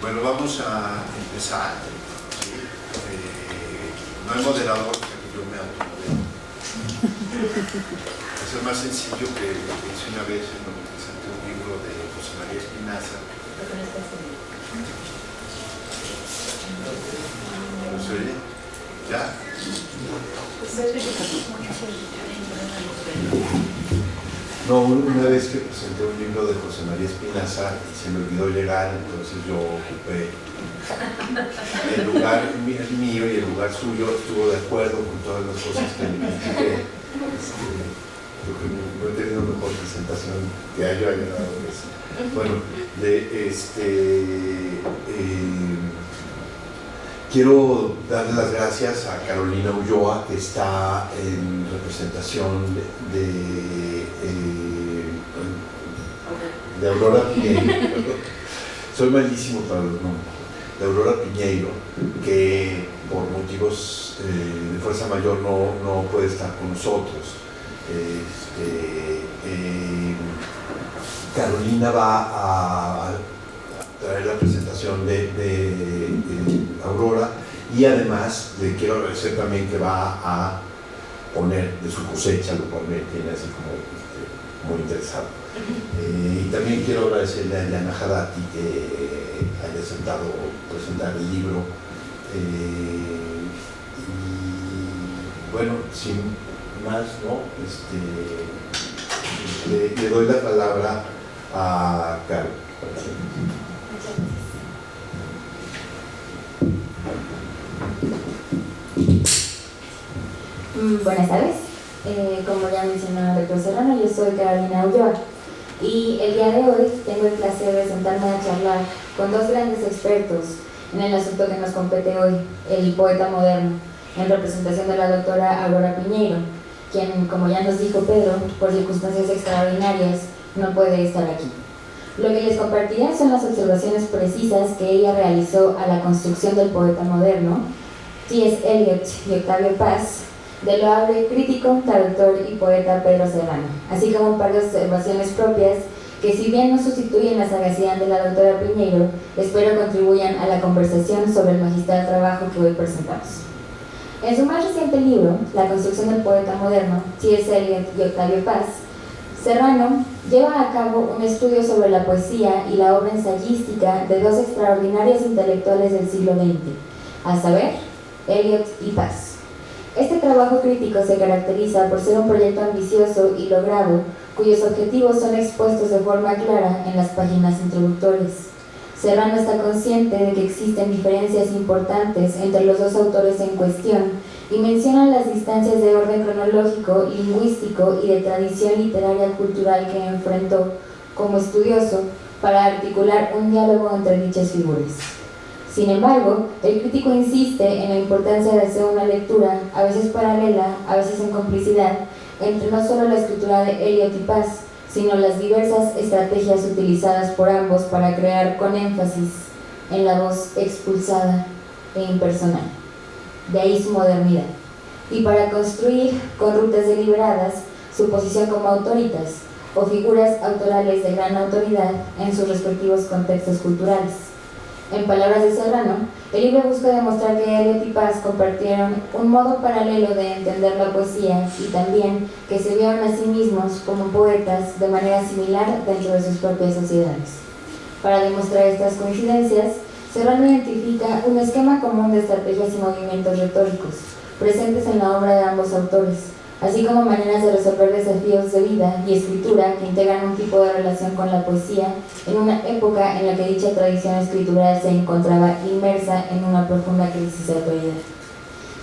Bueno, vamos a empezar. ¿Sí? No hay moderador, o sea que yo me automodero. Es más sencillo que lo que hice una vez en lo que presenté un libro de José María Espinaza. ¿No se oye? ¿Ya? No, una vez que presenté un libro de José María Espinaza y se me olvidó llegar, entonces yo ocupé el lugar mío y el lugar suyo. Estuvo de acuerdo con todas las cosas que le dije. Creo que no he tenido mejor presentación que yo haya dado eso. Bueno, quiero darle las gracias a Carolina Ulloa, que está en representación de Aurora Piñeiro. Soy malísimo para los nombres. De Aurora Piñeiro, que por motivos de fuerza mayor no puede estar con nosotros. Carolina va a traer la presentación de Aurora, y además le quiero agradecer también que va a poner de su cosecha, lo cual me tiene así como muy interesado. Y también quiero agradecerle a Yana Hadati que haya aceptado presentar el libro. Y bueno, sin más, ¿no? Le doy la palabra a Carol. Buenas tardes. Como ya mencionó el doctor Serrano, yo soy Carolina Ulloa y el día de hoy tengo el placer de sentarme a charlar con dos grandes expertos en el asunto que nos compete hoy, el poeta moderno, en representación de la doctora Aurora Piñeiro, quien, como ya nos dijo Pedro, por circunstancias extraordinarias no puede estar aquí. Lo que les compartiré son las observaciones precisas que ella realizó a la construcción del poeta moderno, T.S. Eliot y Octavio Paz, del loable crítico, traductor y poeta Pedro Serrano, así como un par de observaciones propias que, si bien no sustituyen la sagacidad de la doctora Piñeiro, espero contribuyan a la conversación sobre el magistral trabajo que hoy presentamos. En su más reciente libro, La construcción del poeta moderno, T.S. Eliot y Octavio Paz, Serrano lleva a cabo un estudio sobre la poesía y la obra ensayística de dos extraordinarios intelectuales del siglo XX, a saber, Eliot y Paz. Este trabajo crítico se caracteriza por ser un proyecto ambicioso y logrado, cuyos objetivos son expuestos de forma clara en las páginas introductorias. Serrano está consciente de que existen diferencias importantes entre los dos autores en cuestión y menciona las distancias de orden cronológico, lingüístico y de tradición literaria cultural que enfrentó como estudioso para articular un diálogo entre dichas figuras. Sin embargo, el crítico insiste en la importancia de hacer una lectura, a veces paralela, a veces en complicidad, entre no solo la escritura de Eliot y Paz, sino las diversas estrategias utilizadas por ambos para crear con énfasis en la voz expulsada e impersonal. De ahí su modernidad. Y para construir con rutas deliberadas su posición como autoritas o figuras autorales de gran autoridad en sus respectivos contextos culturales. En palabras de Serrano, el libro busca demostrar que Eliot y Paz compartieron un modo paralelo de entender la poesía y también que se vieron a sí mismos como poetas de manera similar dentro de sus propias sociedades. Para demostrar estas coincidencias, Serrano identifica un esquema común de estrategias y movimientos retóricos presentes en la obra de ambos autores, así como maneras de resolver desafíos de vida y escritura que integran un tipo de relación con la poesía en una época en la que dicha tradición escritural se encontraba inmersa en una profunda crisis de autoridad.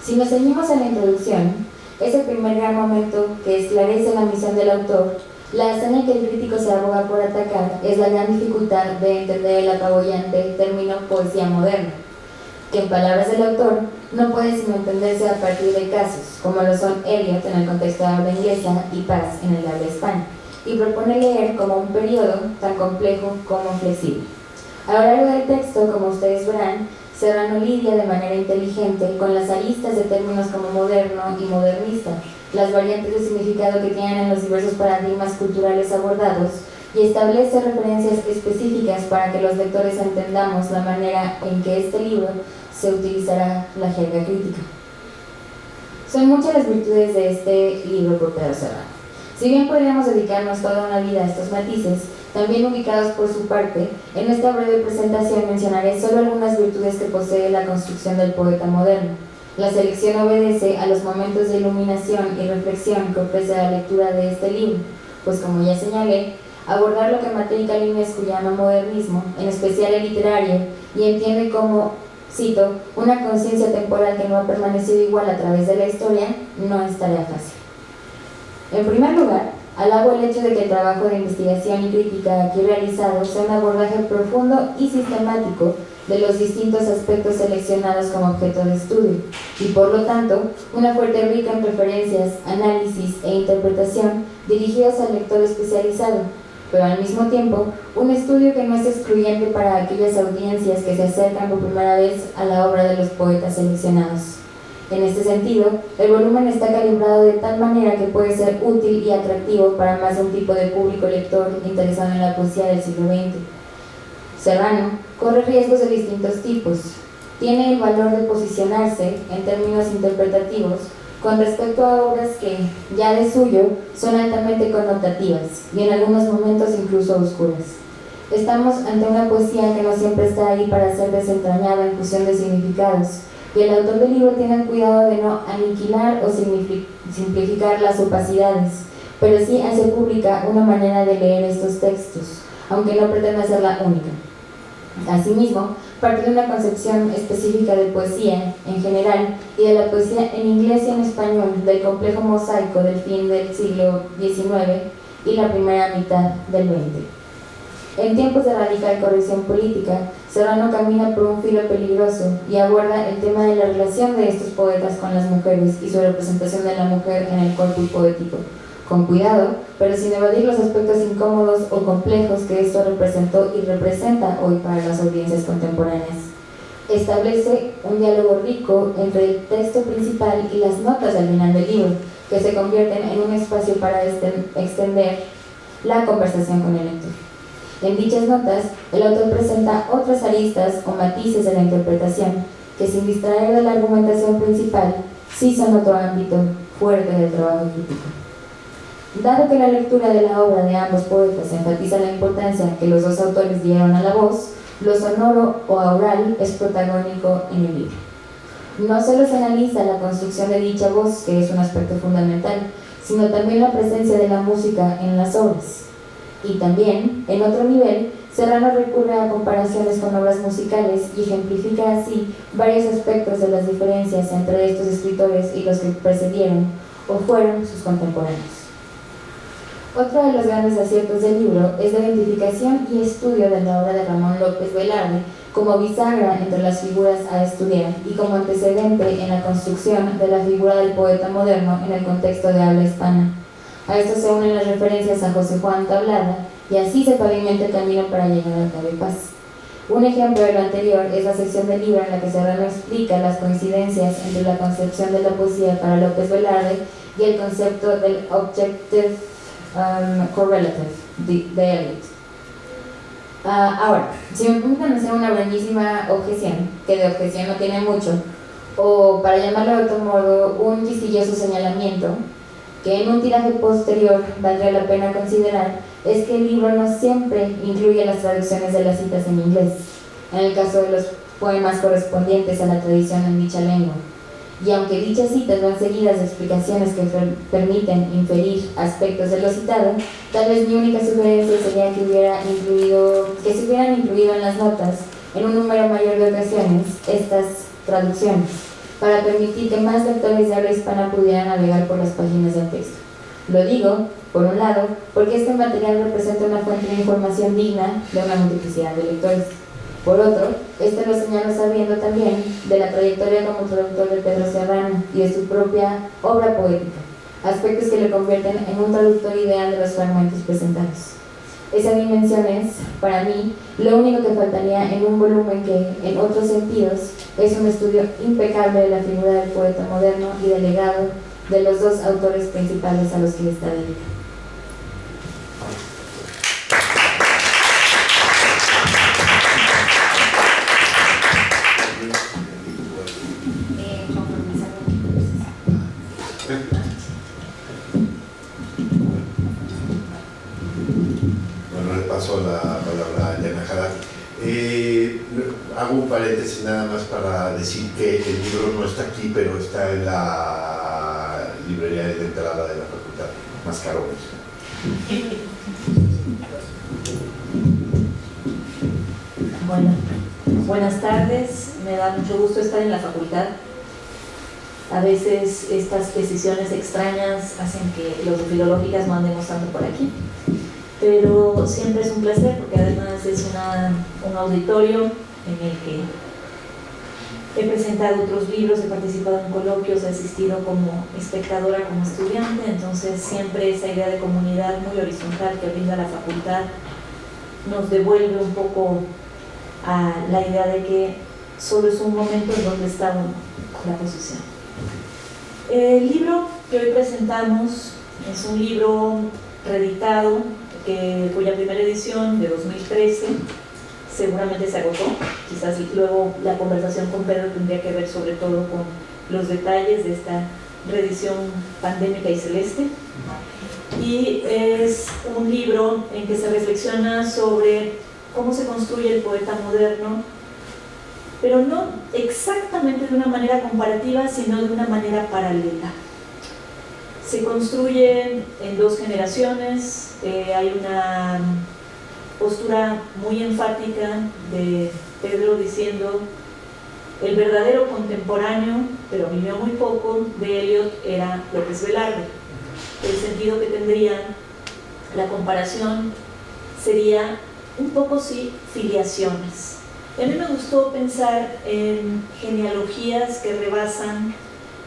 Si nos ceñimos a la introducción, es el primer gran momento que esclarece la misión del autor. La hazaña que el crítico se aboga por atacar es la gran dificultad de entender el apabullante término poesía moderna, que en palabras del autor no puede sino entenderse a partir de casos, como lo son Eliot en el contexto de habla inglesa y Paz en el habla hispana, y propone leer como un periodo tan complejo como flexible. A lo largo del texto, como ustedes verán, Serrano lidia de manera inteligente con las aristas de términos como moderno y modernista, las variantes de significado que tienen en los diversos paradigmas culturales abordados, y establece referencias específicas para que los lectores entendamos la manera en que este libro se utilizará la jerga crítica. Son muchas las virtudes de este libro por Pedro Serrano. Si bien podríamos dedicarnos toda una vida a estos matices, también ubicados por su parte, en esta breve presentación mencionaré solo algunas virtudes que posee la construcción del poeta moderno. La selección obedece a los momentos de iluminación y reflexión que ofrece la lectura de este libro, pues como ya señalé, abordar lo que Matei Calinescu llama modernismo, en especial el literario, y entiende como, cito, una conciencia temporal que no ha permanecido igual a través de la historia, no es tarea fácil. En primer lugar, alabo el hecho de que el trabajo de investigación y crítica aquí realizado sea un abordaje profundo y sistemático de los distintos aspectos seleccionados como objeto de estudio, y por lo tanto, una fuerte rica en referencias, análisis e interpretación dirigidos al lector especializado, pero al mismo tiempo, un estudio que no es excluyente para aquellas audiencias que se acercan por primera vez a la obra de los poetas seleccionados. En este sentido, el volumen está calibrado de tal manera que puede ser útil y atractivo para más de un tipo de público lector interesado en la poesía del siglo XX. Serrano corre riesgos de distintos tipos. Tiene el valor de posicionarse, en términos interpretativos, con respecto a obras que, ya de suyo, son altamente connotativas y en algunos momentos incluso oscuras. Estamos ante una poesía que no siempre está ahí para ser desentrañada en fusión de significados, y el autor del libro tiene el cuidado de no aniquilar o simplificar las opacidades, pero sí hace pública una manera de leer estos textos, aunque no pretenda ser la única. Asimismo, parte de una concepción específica de poesía en general y de la poesía en inglés y en español del complejo mosaico del fin del siglo XIX y la primera mitad del XX. En tiempos de radical corrección política, Serrano camina por un filo peligroso y aborda el tema de la relación de estos poetas con las mujeres y su representación de la mujer en el corpus poético, con cuidado, pero sin evadir los aspectos incómodos o complejos que esto representó y representa hoy para las audiencias contemporáneas. Establece un diálogo rico entre el texto principal y las notas al final del libro, que se convierten en un espacio para extender la conversación con el lector. En dichas notas, el autor presenta otras aristas o matices de la interpretación que, sin distraer de la argumentación principal, sí son otro ámbito fuerte del trabajo crítico. Dado que la lectura de la obra de ambos poetas enfatiza la importancia que los dos autores dieron a la voz, lo sonoro o aural es protagónico en el libro. No solo se analiza la construcción de dicha voz, que es un aspecto fundamental, sino también la presencia de la música en las obras. Y también, en otro nivel, Serrano recurre a comparaciones con obras musicales y ejemplifica así varios aspectos de las diferencias entre estos escritores y los que precedieron o fueron sus contemporáneos. Otro de los grandes aciertos del libro es la identificación y estudio de la obra de Ramón López Velarde como bisagra entre las figuras a estudiar y como antecedente en la construcción de la figura del poeta moderno en el contexto de habla hispana. A esto se unen las referencias a José Juan Tablada y así se pavimenta el camino para llegar al Cabo Paz. Un ejemplo de lo anterior es la sección del libro en la que Serrano explica las coincidencias entre la concepción de la poesía para López Velarde y el concepto del objective correlative de Eliot. Ahora, si me permiten hacer una brevísima objeción, que de objeción no tiene mucho, o para llamarlo de otro modo, un quisquilloso señalamiento, que en un tiraje posterior valdría la pena considerar, es que el libro no siempre incluye las traducciones de las citas en inglés, en el caso de los poemas correspondientes a la tradición en dicha lengua. Y aunque dichas citas van seguidas de explicaciones que permiten inferir aspectos de lo citado, tal vez mi única sugerencia sería que se hubieran incluido en las notas, en un número mayor de ocasiones, estas traducciones, para permitir que más lectores de habla hispana pudieran navegar por las páginas del texto. Lo digo, por un lado, porque este material representa una fuente de información digna de una multiplicidad de lectores. Por otro, este lo señalo sabiendo también de la trayectoria como traductor de Pedro Serrano y de su propia obra poética, aspectos que le convierten en un traductor ideal de los fragmentos presentados. Esa dimensión es, para mí, lo único que faltaría en un volumen que, en otros sentidos, es un estudio impecable de la figura del poeta moderno y del legado de los dos autores principales a los que está dedicado. Bueno, le paso la palabra a Yana Jara. Hago un paréntesis nada más para decir que el libro no está aquí, pero está en la librería de entrada de la facultad, Mascarones. Bueno, buenas tardes, me da mucho gusto estar en la facultad. A veces estas decisiones extrañas hacen que los de filológicas no andemos tanto por aquí, pero siempre es un placer porque además es un auditorio en el que he presentado otros libros, he participado en coloquios, he asistido como espectadora, como estudiante, entonces siempre esa idea de comunidad muy horizontal que brinda la facultad nos devuelve un poco a la idea de que solo es un momento en donde está la posición. El libro que hoy presentamos es un libro reeditado cuya primera edición de 2013 seguramente se agotó. Quizás luego la conversación con Pedro tendría que ver sobre todo con los detalles de esta reedición pandémica y celeste. Y es un libro en que se reflexiona sobre cómo se construye el poeta moderno, pero no exactamente de una manera comparativa, sino de una manera paralela. Se construye en dos generaciones, hay una postura muy enfática de Pedro diciendo el verdadero contemporáneo, pero vivió muy poco, de Eliot era López Velarde. El sentido que tendría la comparación sería un poco sí filiaciones. Y a mí me gustó pensar en genealogías que rebasan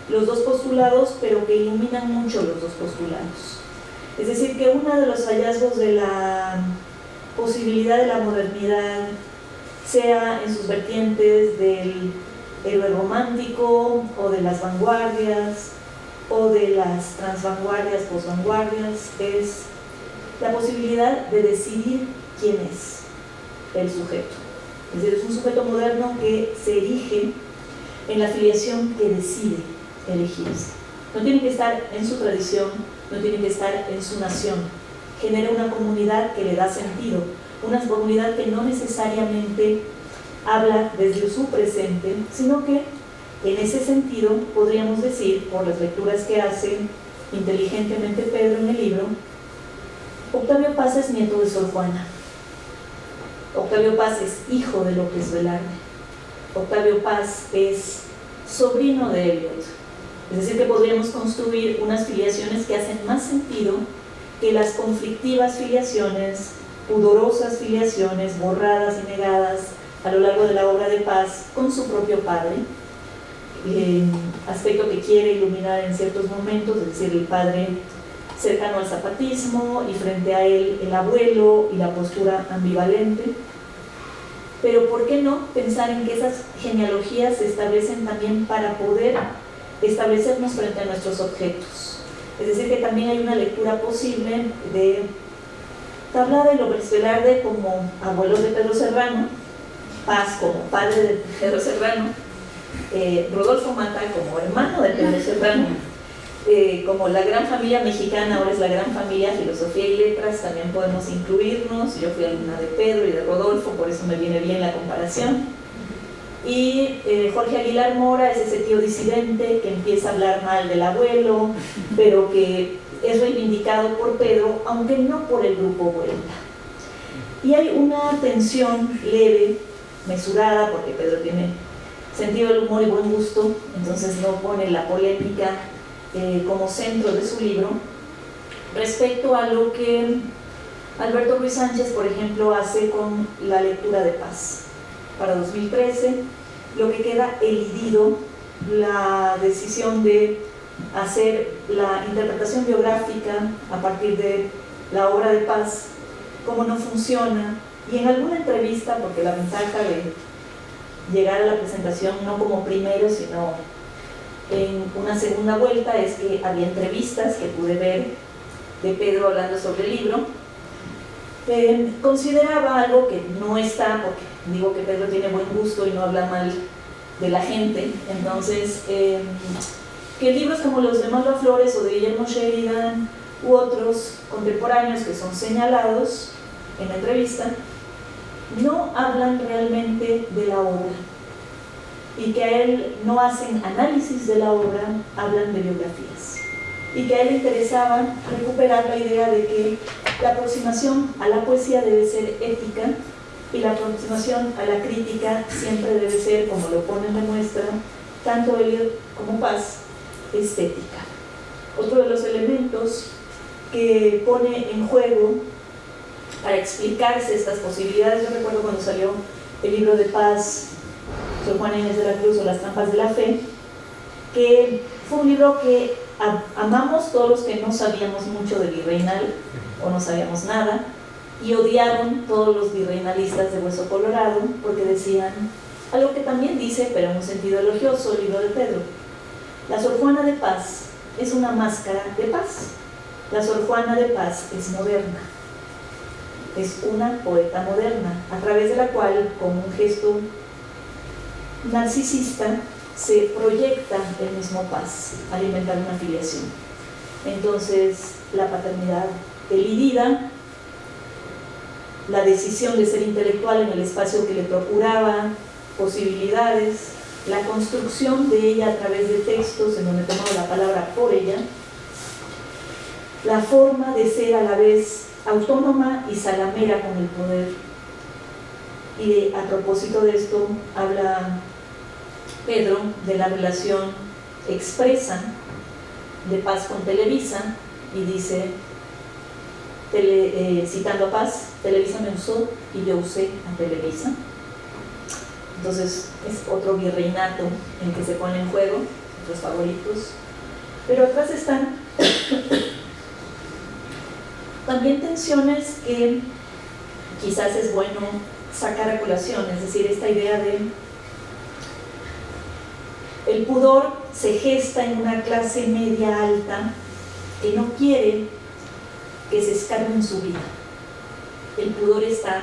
los dos postulados, pero que iluminan mucho los dos postulados. Es decir, que uno de los hallazgos de la posibilidad de la modernidad sea en sus vertientes del héroe romántico o de las vanguardias o de las transvanguardias, posvanguardias, es la posibilidad de decidir quién es el sujeto. Es decir, es un sujeto moderno que se erige en la filiación que decide elegirse. No tiene que estar en su tradición, no tiene que estar en su nación. Genera una comunidad que le da sentido, una comunidad que no necesariamente habla desde su presente, sino que en ese sentido podríamos decir, por las lecturas que hace inteligentemente Pedro en el libro, Octavio Paz es nieto de Sor Juana. Octavio Paz es hijo de López Velarde. Octavio Paz es sobrino de Eliot. Es decir, que podríamos construir unas filiaciones que hacen más sentido que las conflictivas filiaciones, pudorosas filiaciones, borradas y negadas a lo largo de la obra de Paz con su propio padre, aspecto que quiere iluminar en ciertos momentos, es decir, el padre cercano al zapatismo y frente a él el abuelo y la postura ambivalente. Pero ¿por qué no pensar en que esas genealogías se establecen también para poder establecernos frente a nuestros objetos? Es decir, que también hay una lectura posible de Tablada y López Velarde como abuelos de Pedro Serrano, Paz como padre de Pedro Serrano, Rodolfo Mata como hermano de Pedro Serrano, como la gran familia mexicana, ahora es la gran familia Filosofía y Letras, también podemos incluirnos. Yo fui alumna de Pedro y de Rodolfo, por eso me viene bien la comparación. Y Jorge Aguilar Mora es ese tío disidente que empieza a hablar mal del abuelo, pero que es reivindicado por Pedro, aunque no por el grupo Vuelta. Y hay una tensión leve, mesurada, porque Pedro tiene sentido del humor y buen gusto, entonces no pone la polémica como centro de su libro, respecto a lo que Alberto Ruiz Sánchez, por ejemplo, hace con la lectura de Paz. Para 2013, lo que queda elidido, la decisión de hacer la interpretación biográfica a partir de la obra de Paz, cómo no funciona, y en alguna entrevista, porque la ventaja de llegar a la presentación no como primero, sino en una segunda vuelta, es que había entrevistas que pude ver de Pedro hablando sobre el libro. Consideraba algo que no está, porque digo que Pedro tiene buen gusto y no habla mal de la gente, entonces que libros como los de Malva Flores o de Guillermo Sheridan u otros contemporáneos que son señalados en la entrevista no hablan realmente de la obra, y que a él no hacen análisis de la obra, hablan de biografías, y que a él le interesaba recuperar la idea de que la aproximación a la poesía debe ser ética y la aproximación a la crítica siempre debe ser, como lo ponen de muestra tanto Eliot como Paz, estética. Otro de los elementos que pone en juego para explicarse estas posibilidades, yo recuerdo cuando salió el libro de Paz, Sor Juana Inés de la Cruz o Las trampas de la fe, que fue un libro que amamos todos los que no sabíamos mucho de virreinal o no sabíamos nada, y odiaron todos los virreinalistas de Hueso Colorado porque decían algo que también dice, pero en un sentido elogioso, el libro de Pedro: la Sor Juana de Paz es una máscara de paz, la Sor Juana de Paz es moderna, es una poeta moderna, a través de la cual, con un gesto narcisista, se proyecta el mismo Paz, alimentar una filiación. Entonces, la paternidad elidida, la decisión de ser intelectual en el espacio que le procuraba posibilidades, la construcción de ella a través de textos en donde tomaba la palabra por ella, la forma de ser a la vez autónoma y salamera con el poder. Y a propósito de esto habla Pedro de la relación expresa de Paz con Televisa, y dice, citando a Paz: Televisa me usó y yo usé a Televisa. Entonces es otro virreinato en que se pone en juego, otros favoritos. Pero atrás están también tensiones que quizás es bueno sacar a colación, es decir, esta idea de el pudor se gesta en una clase media alta que no quiere que se escarbe en su vida. El pudor está,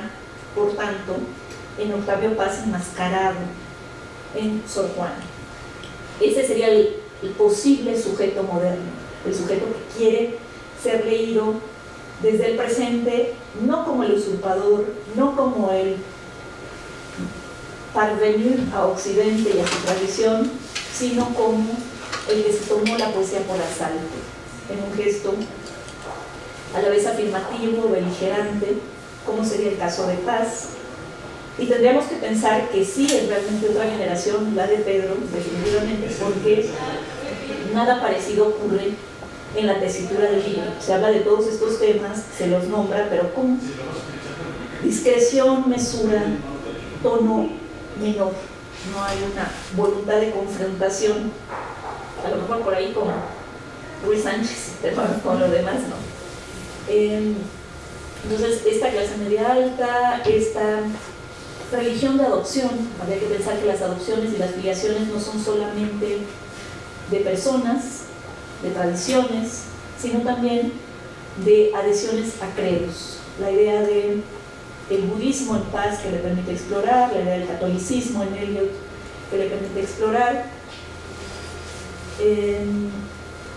por tanto, en Octavio Paz enmascarado en Sor Juana. Ese sería el posible sujeto moderno, el sujeto que quiere ser leído desde el presente, no como el usurpador, no como el parvenir a Occidente y a su tradición, sino como el que se tomó la poesía por asalto, en un gesto a la vez afirmativo, beligerante, como sería el caso de Paz. Y tendríamos que pensar que sí es realmente otra generación, la de Pedro, definitivamente, porque nada parecido ocurre en la tesitura del libro. Se habla de todos estos temas, se los nombra, pero con discreción, mesura, tono menor. No hay una voluntad de confrontación, a lo mejor por ahí con Ruiz Sánchez, pero con lo demás no. Entonces, esta clase media alta, esta religión de adopción, habría que pensar que las adopciones y las filiaciones no son solamente de personas, de tradiciones, sino también de adhesiones a credos. La idea de el budismo en Paz, que le permite explorar, la idea del catolicismo en Eliot, que le permite explorar.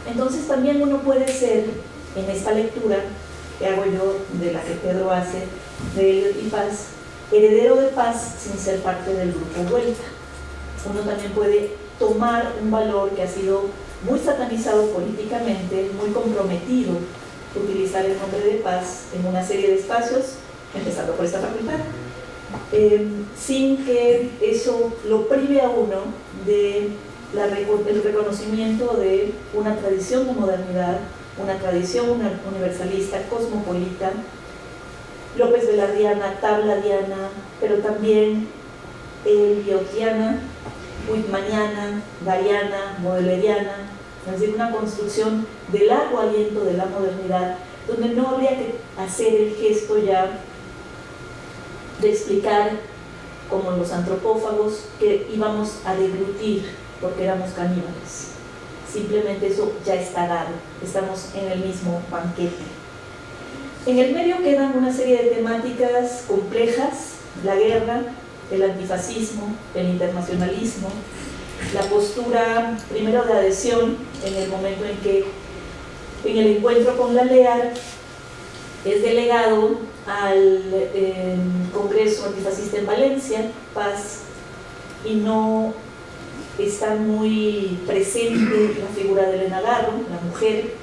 Entonces también uno puede ser, en esta lectura que hago yo, de la que Pedro hace, de Eliot y Paz, heredero de Paz sin ser parte del grupo Vuelta. Uno también puede tomar un valor que ha sido muy satanizado políticamente, muy comprometido, utilizar el nombre de Paz en una serie de espacios, empezando por esta facultad, sin que eso lo prive a uno de el reconocimiento de una tradición de modernidad, una tradición universalista, cosmopolita, López Velardiana, tabladiana, pero también eliotiana, whitmaniana, dariana, modeleriana, es decir, una construcción de largo aliento de la modernidad, donde no habría que hacer el gesto ya de explicar, como los antropófagos, que íbamos a deglutir porque éramos caníbales. Simplemente eso ya está dado, estamos en el mismo banquete. En el medio quedan una serie de temáticas complejas: la guerra, el antifascismo, el internacionalismo, la postura primero de adhesión en el momento en que en el encuentro con la LEAR es delegado al Congreso Antifascista en Valencia, Paz, y no está muy presente la figura de Elena Garro, la mujer,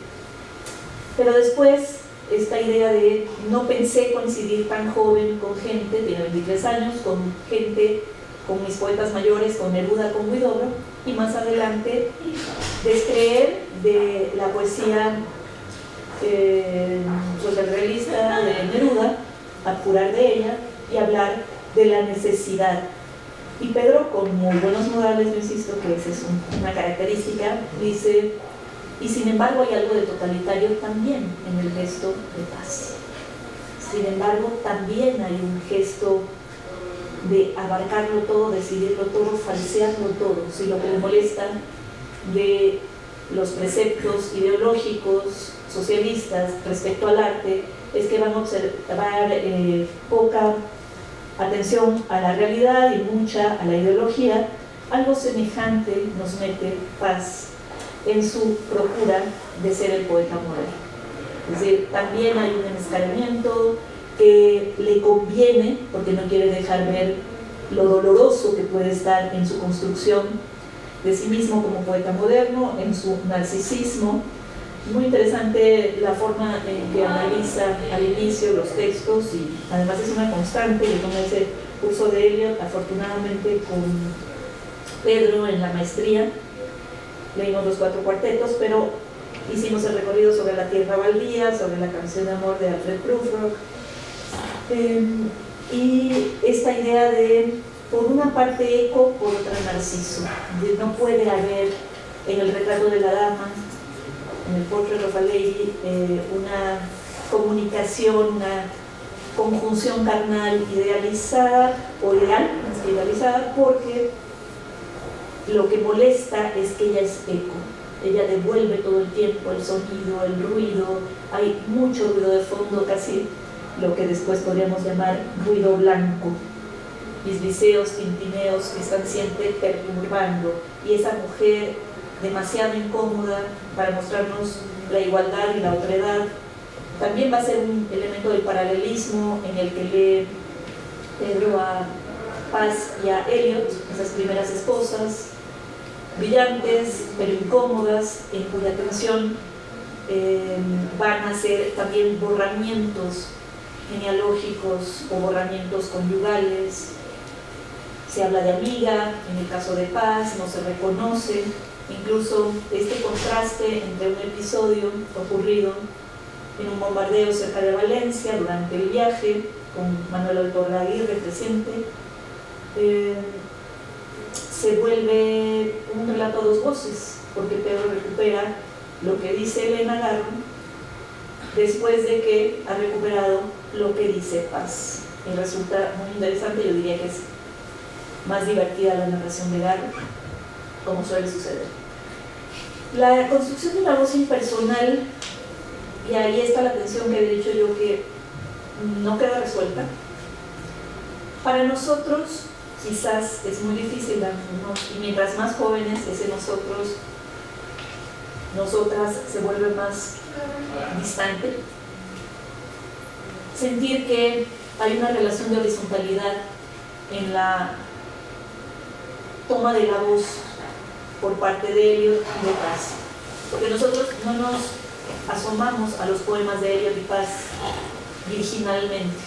pero después esta idea de no pensé coincidir tan joven con gente, tiene 23 años, con gente, con mis poetas mayores, con Neruda, con Huidobro, y más adelante descreer de la poesía socialrealista de Neruda, apurar de ella y hablar de la necesidad. Y Pedro, con muy buenos modales, yo insisto que esa es una característica, dice, y sin embargo hay algo de totalitario también en el gesto de paz. Sin embargo, también hay un gesto de abarcarlo todo, decidirlo todo, falsearlo todo. Si lo que le molesta de los preceptos ideológicos socialistas respecto al arte es que van a observar poca atención a la realidad y mucha a la ideología, algo semejante nos mete Paz en su procura de ser el poeta moderno. Es decir, también hay un enmascaramiento que le conviene, porque no quiere dejar ver lo doloroso que puede estar en su construcción de sí mismo como poeta moderno, en su narcisismo. Muy interesante la forma en que analiza al inicio los textos, y además es una constante. Yo tomé ese curso de Eliot, afortunadamente, con Pedro en la maestría. Leímos los 4 cuartetos, pero hicimos el recorrido sobre La tierra baldía, sobre la canción de amor de Alfred Prufrock, y esta idea de, por una parte eco, por otra narciso. No puede haber en el retrato de la dama, en el Portrait of a Lady, una comunicación, una conjunción carnal idealizada, o ideal, más que idealizada, porque lo que molesta es que ella es eco. Ella devuelve todo el tiempo el sonido, el ruido, hay mucho ruido de fondo, casi lo que después podríamos llamar ruido blanco, bisbiseos, tintineos que están siempre perturbando, y esa mujer demasiado incómoda para mostrarnos la igualdad y la otredad también va a ser un elemento del paralelismo en el que lee Pedro a Paz y a Eliot, esas primeras esposas brillantes pero incómodas, en cuya atención van a ser también borramientos genealógicos o borramientos conyugales. Se habla de amiga, en el caso de Paz no se reconoce, incluso este contraste entre un episodio ocurrido en un bombardeo cerca de Valencia durante el viaje, con Manuel Altorga Aguirre presente, se vuelve un relato a 2 voces, porque Pedro recupera lo que dice Elena Garro después de que ha recuperado lo que dice Paz. Y resulta muy interesante, yo diría que es más divertida la narración de Garro, como suele suceder. La construcción de la voz impersonal, y ahí está la tensión que he dicho yo que no queda resuelta. Para nosotros quizás es muy difícil darnos, y mientras más jóvenes ese nosotros, nosotras se vuelve más distante. Sentir que hay una relación de horizontalidad en la toma de la voz por parte de Eliot y de Paz, porque nosotros no nos asomamos a los poemas de Eliot y Paz virginalmente,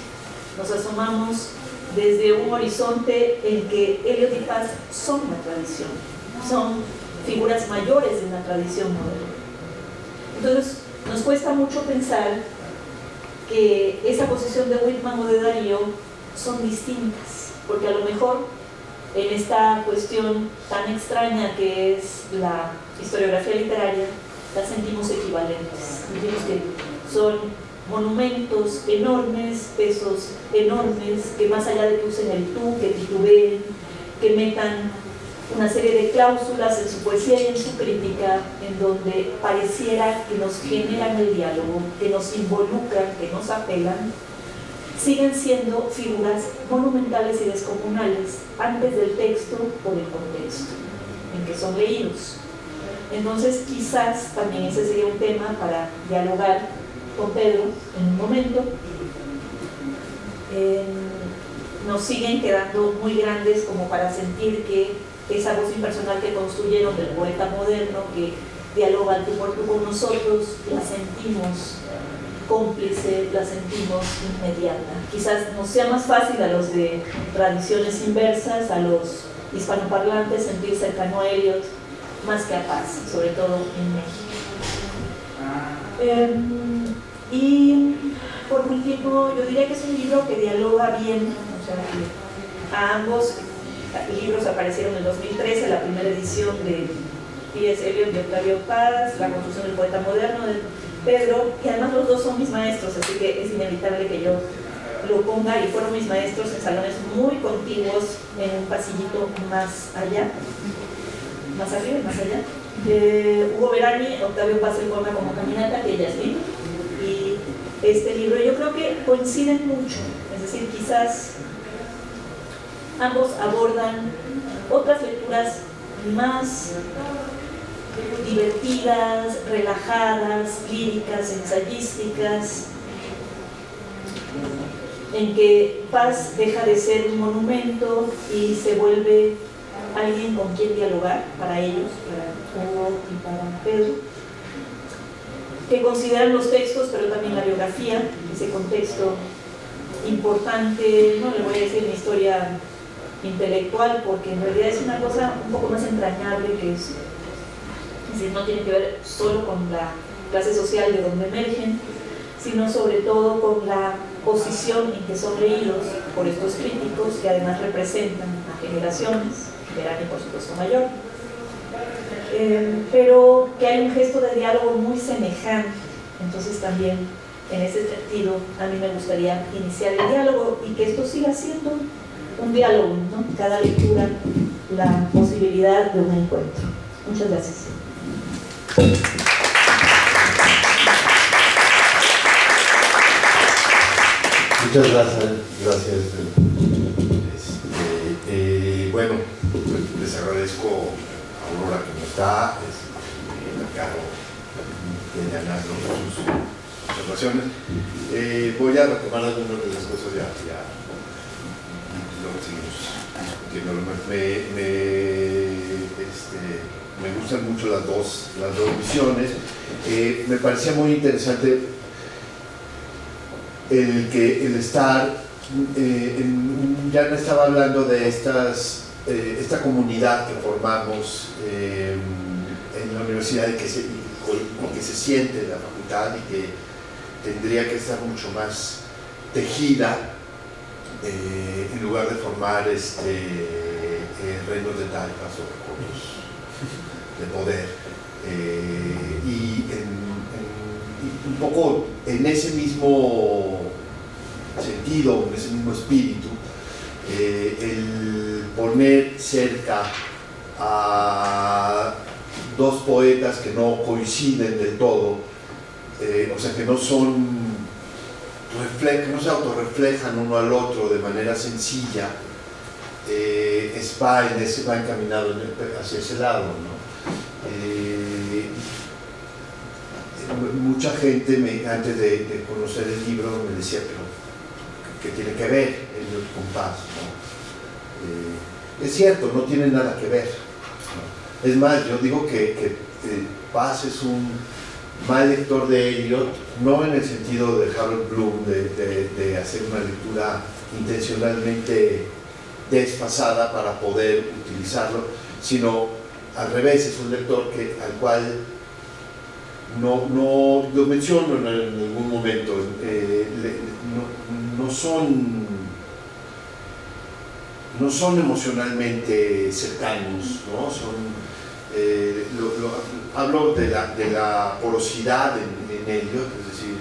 nos asomamos desde un horizonte en que Eliot y Paz son la tradición, son figuras mayores de la tradición moderna. Entonces nos cuesta mucho pensar que esa posición de Whitman o de Darío son distintas, porque a lo mejor en esta cuestión tan extraña que es la historiografía literaria, las sentimos equivalentes. Sentimos que son monumentos enormes, pesos enormes, que más allá de que usen el tú, que titubeen, que metan una serie de cláusulas en su poesía y en su crítica, en donde pareciera que nos generan el diálogo, que nos involucran, que nos apelan, siguen siendo figuras monumentales y descomunales antes del texto o del contexto. en que son leídos. Entonces quizás también ese sería un tema para dialogar con Pedro en un momento. Nos siguen quedando muy grandes como para sentir que esa voz impersonal que construyeron del poeta moderno, que dialoga tú por tú con nosotros, la sentimos cómplice, la sentimos inmediata. Quizás nos sea más fácil a los de tradiciones inversas, a los hispanoparlantes, sentir cercano a Eliot más que a Paz, sobre todo en México. Y por último, yo diría que es un libro que dialoga bien, o sea, que a ambos libros aparecieron en el 2013, la primera edición de T.S. Eliot de Octavio Paz, La construcción del poeta moderno de Pedro, y además los dos son mis maestros, así que es inevitable que yo lo ponga, y fueron mis maestros en salones muy contiguos en un pasillito más allá, más arriba y más allá. Hugo Verani, Octavio Paz, el poema como caminata, que ella escribió, y este libro yo creo que coinciden mucho, es decir, quizás ambos abordan otras lecturas más divertidas, relajadas, líricas, ensayísticas, en que Paz deja de ser un monumento y se vuelve alguien con quien dialogar, para ellos, para Hugo y para Pedro, que consideran los textos, pero también la biografía, ese contexto importante. No le voy a decir una historia intelectual, porque en realidad es una cosa un poco más entrañable, que es decir, no tiene que ver solo con la clase social de donde emergen, sino sobre todo con la posición en que son leídos por estos críticos, que además representan a generaciones, Verani por supuesto mayor, pero que hay un gesto de diálogo muy semejante. Entonces también en ese sentido a mí me gustaría iniciar el diálogo y que esto siga siendo un diálogo, ¿no? Cada lectura la posibilidad de un encuentro. Muchas gracias. Muchas gracias. Bueno, les agradezco a Aurora que no está, a Caro y a Ana sus observaciones. Voy a retomar algunas de las cosas ya luego seguimos discutiendo. Me gustan mucho las dos visiones. Me parecía muy interesante el estar ya no estaba hablando de esta comunidad que formamos en la universidad y que se siente en la facultad y que tendría que estar mucho más tejida en lugar de formar reinos de taifas o recursos de poder. Y un poco en ese mismo sentido, en ese mismo espíritu, el poner cerca a dos poetas que no coinciden del todo, o sea, que no se autorreflejan uno al otro de manera sencilla, va encaminado hacia ese lado, ¿no? Mucha gente antes de conocer el libro me decía, pero ¿qué tiene que ver Eliot con Paz? ¿No? Es cierto, no tiene nada que ver, ¿no? Es más, yo digo que Paz es un mal lector de Eliot, no en el sentido de Harold Bloom, de hacer una lectura intencionalmente desfasada para poder utilizarlo, sino al revés, es un lector al cual no lo menciono en algún momento, no son emocionalmente cercanos, ¿no? Hablo de la porosidad en Eliot, es decir,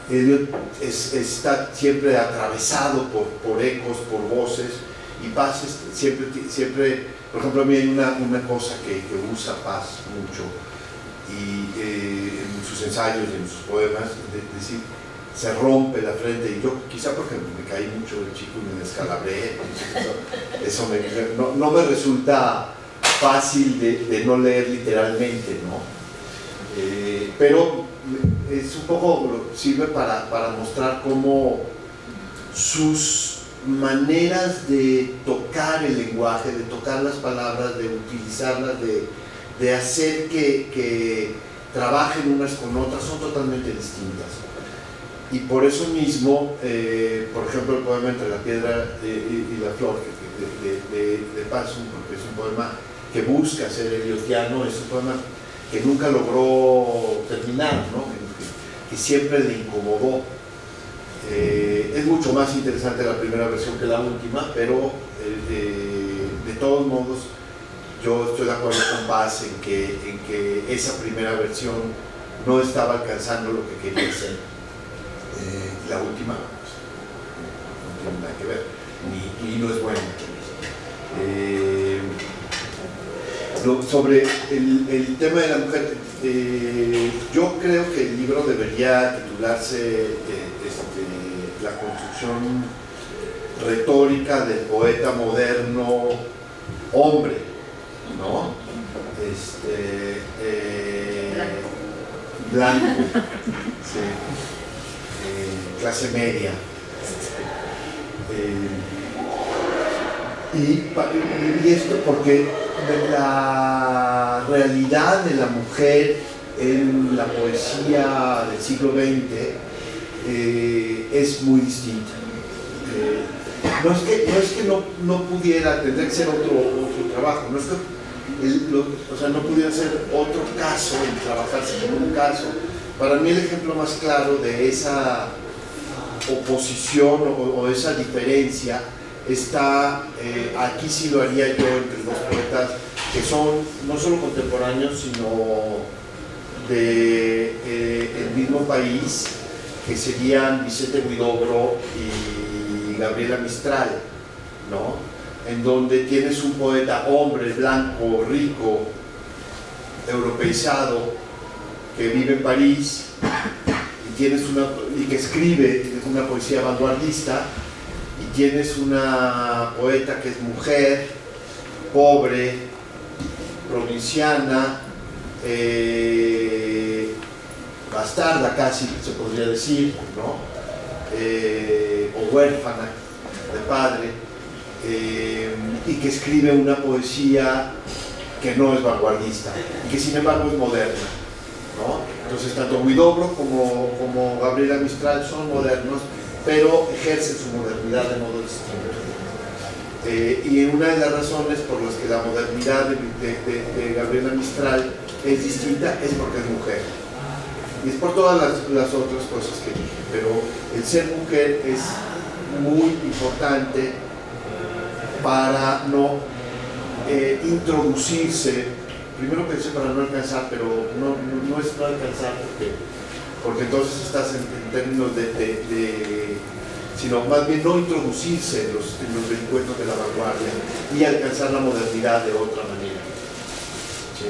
Eliot está siempre atravesado por ecos, por voces, y Paz siempre, por ejemplo, a mí hay una cosa que usa Paz mucho, y en sus ensayos y en sus poemas, es decir, se rompe la frente, y yo quizá porque me caí mucho de chico y me descalabré, eso no me resulta fácil de no leer literalmente, ¿no? Pero es un poco, sirve para mostrar cómo sus maneras de tocar el lenguaje, de tocar las palabras, de utilizarlas, de hacer que trabajen unas con otras, son totalmente distintas. Y por eso mismo, por ejemplo, el poema Entre la piedra y la flor de Passum, porque es un poema que busca ser eliotiano, es un poema que nunca logró terminar, ¿no? que siempre le incomodó. Es mucho más interesante la primera versión que la última, pero de todos modos yo estoy de acuerdo con Paz en que esa primera versión no estaba alcanzando lo que quería ser. La última pues, no tiene nada que ver, y no es buena. Sobre el tema de la mujer, yo creo que el libro debería titularse La construcción retórica del poeta moderno hombre, ¿no? Blanco, sí. Clase media. Y esto porque la realidad de la mujer en la poesía del siglo XX es muy distinta. No es que no pudiera, tendría que ser otro trabajo, no es que no pudiera ser otro caso, el trabajarse como un caso. Para mí el ejemplo más claro de esa oposición o esa diferencia está, aquí sí lo haría yo, entre dos poetas que son no solo contemporáneos, sino del mismo país, que serían Vicente Huidobro y Gabriela Mistral, ¿no? En donde tienes un poeta hombre, blanco, rico, europeizado, que vive en París y que escribe una poesía vanguardista, y tienes una poeta que es mujer, pobre, provinciana, bastarda casi se podría decir, ¿no? O huérfana de padre, y que escribe una poesía que no es vanguardista y que sin embargo es moderna, ¿no? Entonces tanto Huidobro como Gabriela Mistral son modernos, pero ejercen su modernidad de modo distinto. Y una de las razones por las que la modernidad de Gabriela Mistral es distinta es porque es mujer. Y es por todas las otras cosas que dije, pero el ser mujer es muy importante para no introducirse. Primero pensé para no alcanzar, pero no es no alcanzar porque entonces estás en términos sino más bien no introducirse en los vericuetos de la vanguardia y alcanzar la modernidad de otra manera. ¿Sí?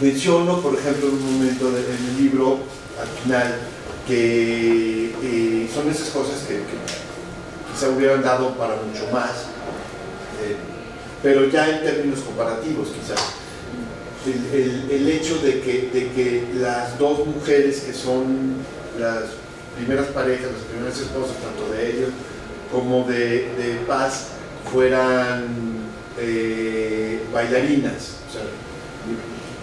Menciono, por ejemplo, en un momento en el libro, al final, que son esas cosas que quizá hubieran dado para mucho más, pero ya en términos comparativos quizás. El hecho de que las dos mujeres que son las primeras parejas, las primeras esposas, tanto de ellos como de Paz, fueran bailarinas. O sea,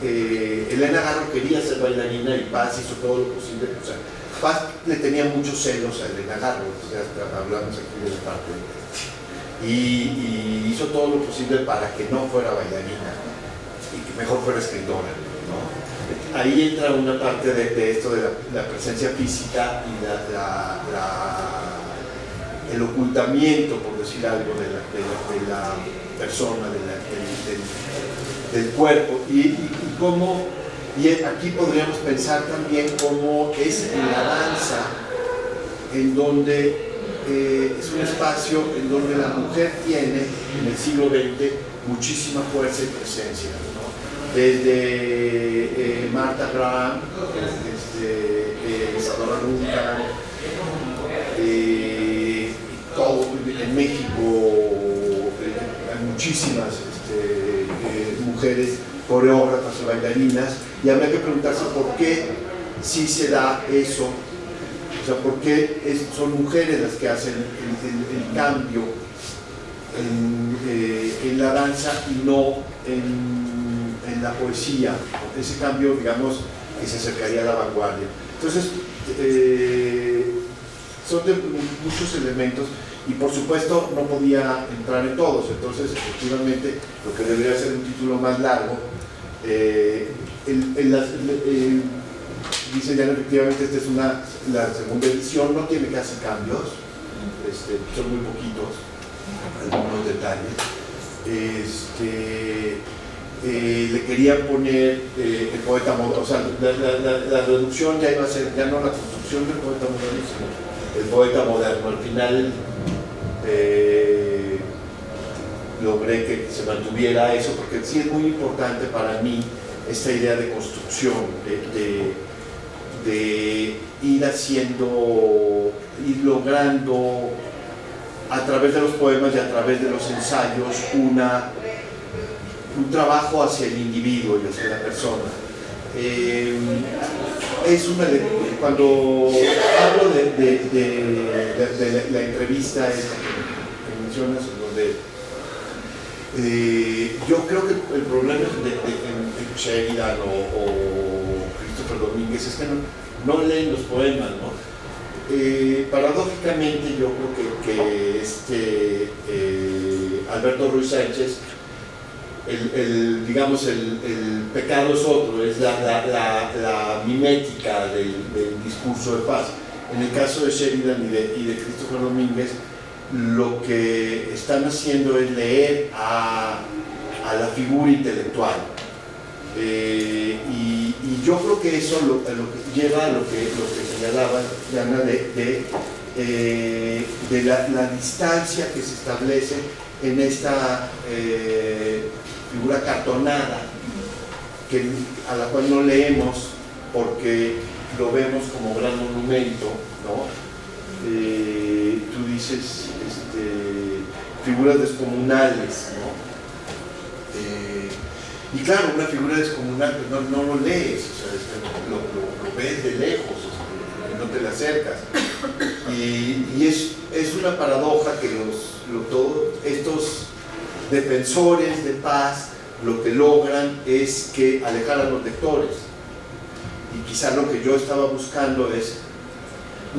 Elena Garro quería ser bailarina y Paz hizo todo lo posible. O sea, Paz le tenía muchos celos a Elena Garro, entonces hablamos aquí de la parte y hizo todo lo posible para que no fuera bailarina y que mejor fuera escritora, ¿no? Ahí entra una parte de esto de la presencia física y el ocultamiento, por decir algo, de la persona, del cuerpo, y aquí podríamos pensar también cómo es en la danza, en donde es un espacio en donde la mujer tiene en el siglo XX muchísima fuerza y presencia, ¿no? Desde Martha Graham, Isadora Duncan, todo en México hay muchísimas mujeres coreógrafas y bailarinas, y habría que preguntarse por qué sí se da eso, o sea, por qué son mujeres las que hacen el cambio en la danza y no en la poesía, ese cambio, digamos, que se acercaría a la vanguardia. Entonces, son de muchos elementos, y por supuesto no podía entrar en todos. Entonces, efectivamente, lo que debería ser un título más largo, dice ya, efectivamente, esta es la segunda edición, no tiene casi cambios, son muy poquitos algunos detalles. Le querían poner el poeta moderno, o sea, la reducción ya iba a ser, ya no la construcción del poeta moderno, sino el poeta moderno. Al final logré que se mantuviera eso, porque sí es muy importante para mí esta idea de construcción, de ir haciendo, ir logrando a través de los poemas y a través de los ensayos un trabajo hacia el individuo y hacia la persona. Cuando hablo de la entrevista que mencionas, donde yo creo que el problema de Sheridan o Christopher Domínguez es que no leen los poemas, ¿no? Paradójicamente yo creo que Alberto Ruiz Sánchez, digamos, el pecado es otro, es la mimética del discurso de paz. En el caso de Sheridan y de Christopher Domínguez, lo que están haciendo es leer a la figura intelectual. Y yo creo que eso lo que lleva a lo que señalaba Diana de la distancia que se establece en esta figura cartonada, a la cual no leemos porque lo vemos como gran monumento, ¿no? Tú dices figuras descomunales, ¿no? Y claro, una figura descomunal no lo lees, o sea, lo ves de lejos, no te le acercas. Y es una paradoja que todos estos defensores de paz lo que logran es que alejar a los lectores. Y quizá lo que yo estaba buscando es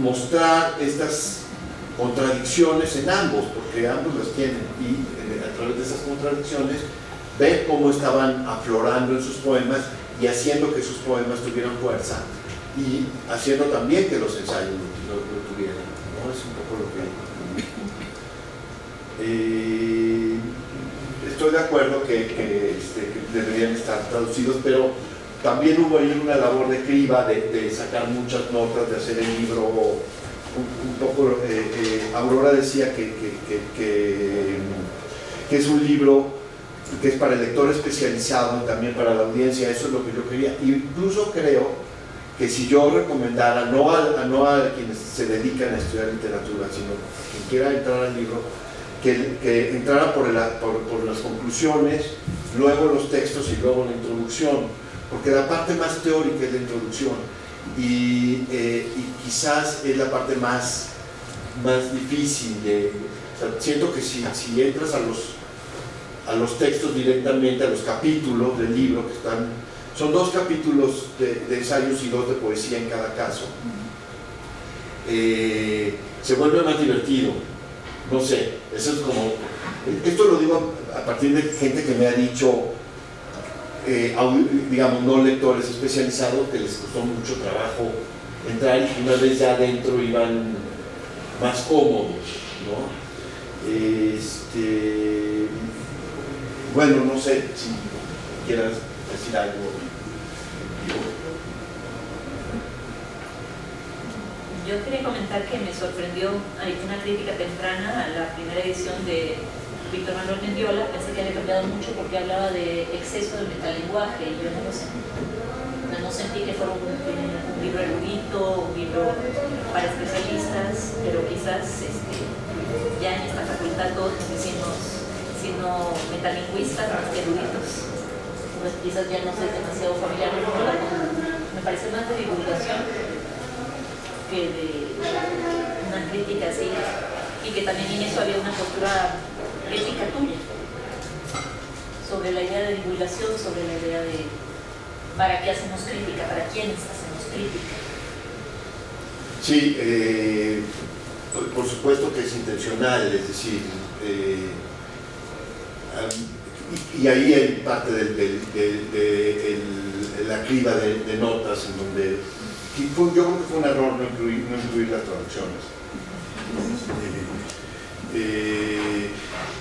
mostrar estas contradicciones en ambos, porque ambos las tienen, y a través de esas contradicciones ver cómo estaban aflorando en sus poemas y haciendo que sus poemas tuvieran fuerza, y haciendo también que los ensayos lo tuvieran, ¿no? Es un poco lo que... estoy de acuerdo que deberían estar traducidos, pero también hubo ahí una labor de criba, de sacar muchas notas, de hacer el libro un poco... Aurora decía que es un libro que es para el lector especializado y también para la audiencia. Eso es lo que yo quería. Incluso creo que si yo recomendara, no a quienes se dedican a estudiar literatura, sino a quien quiera entrar al libro, que entrara por las conclusiones, luego los textos y luego la introducción, porque la parte más teórica es la introducción, y quizás es la parte más difícil o sea, siento que si entras a los textos directamente, a los capítulos del libro, que son 2 capítulos de ensayos y 2 de poesía en cada caso, se vuelve más divertido. No sé, eso es como... Esto lo digo a partir de gente que me ha dicho, digamos, no lectores especializados, que les costó mucho trabajo entrar, y una vez ya adentro iban más cómodos, ¿no? Bueno, no sé si quieras decir algo. Yo quería comentar que me sorprendió, hay una crítica temprana a la primera edición de Víctor Manuel Mendiola. Pensé que había cambiado mucho porque hablaba de exceso de metalenguaje, y yo no lo no sentí que fuera un libro erudito, un libro para especialistas, pero quizás ya en esta facultad todos nos decimos, siendo metalingüistas más que eruditos, pues quizás ya no soy demasiado familiar, pero me parece más de divulgación que de una crítica así, y que también en eso había una postura ética tuya sobre la idea de divulgación, sobre la idea de para qué hacemos crítica, para quiénes hacemos crítica. Sí, por supuesto que es intencional, es decir, y ahí hay parte de la criba de notas en donde yo creo que fue un error no incluir las traducciones.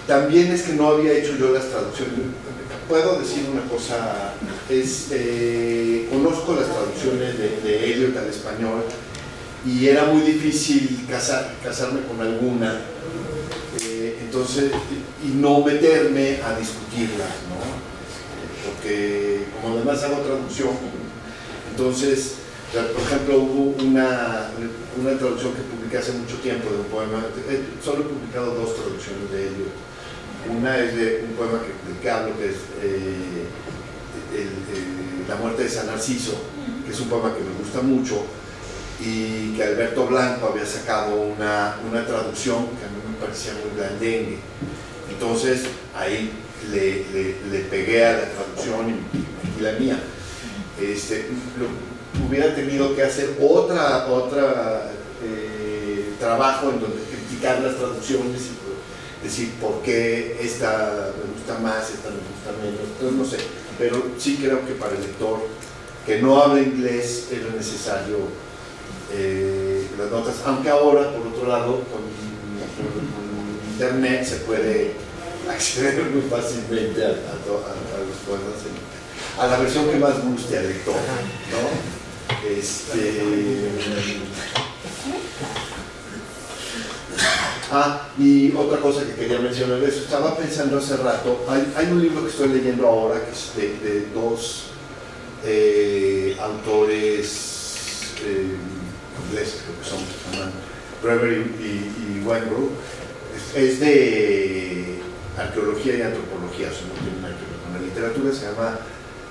También es que no había hecho yo las traducciones. Puedo decir una cosa, conozco las traducciones de Eliot al español y era muy difícil casarme con alguna, entonces, y no meterme a discutirlas, ¿no? Porque como además hago traducción, entonces, por ejemplo, hubo una traducción que publiqué hace mucho tiempo de un poema, solo he publicado 2 traducciones de Eliot. Una es de un poema del que hablo, que es La muerte de San Narciso, que es un poema que me gusta mucho, y que Alberto Blanco había sacado una traducción que a mí me parecía muy blandengue. Entonces ahí le pegué a la traducción y la mía. Hubiera tenido que hacer otra trabajo en donde criticar las traducciones y decir por qué esta me gusta más, esta me gusta menos, entonces no sé, pero sí creo que para el lector que no habla inglés era necesario las notas, aunque ahora por otro lado con internet se puede acceder muy fácilmente a los poemas, a la versión que más guste al lector, ¿no? Y otra cosa que quería mencionar es, estaba pensando hace rato, hay un libro que estoy leyendo ahora que es de 2 autores ingleses, creo que son, se llaman Brewer y Wengrow, es de arqueología y antropología, o sea, no tiene nada que ver con la literatura, se llama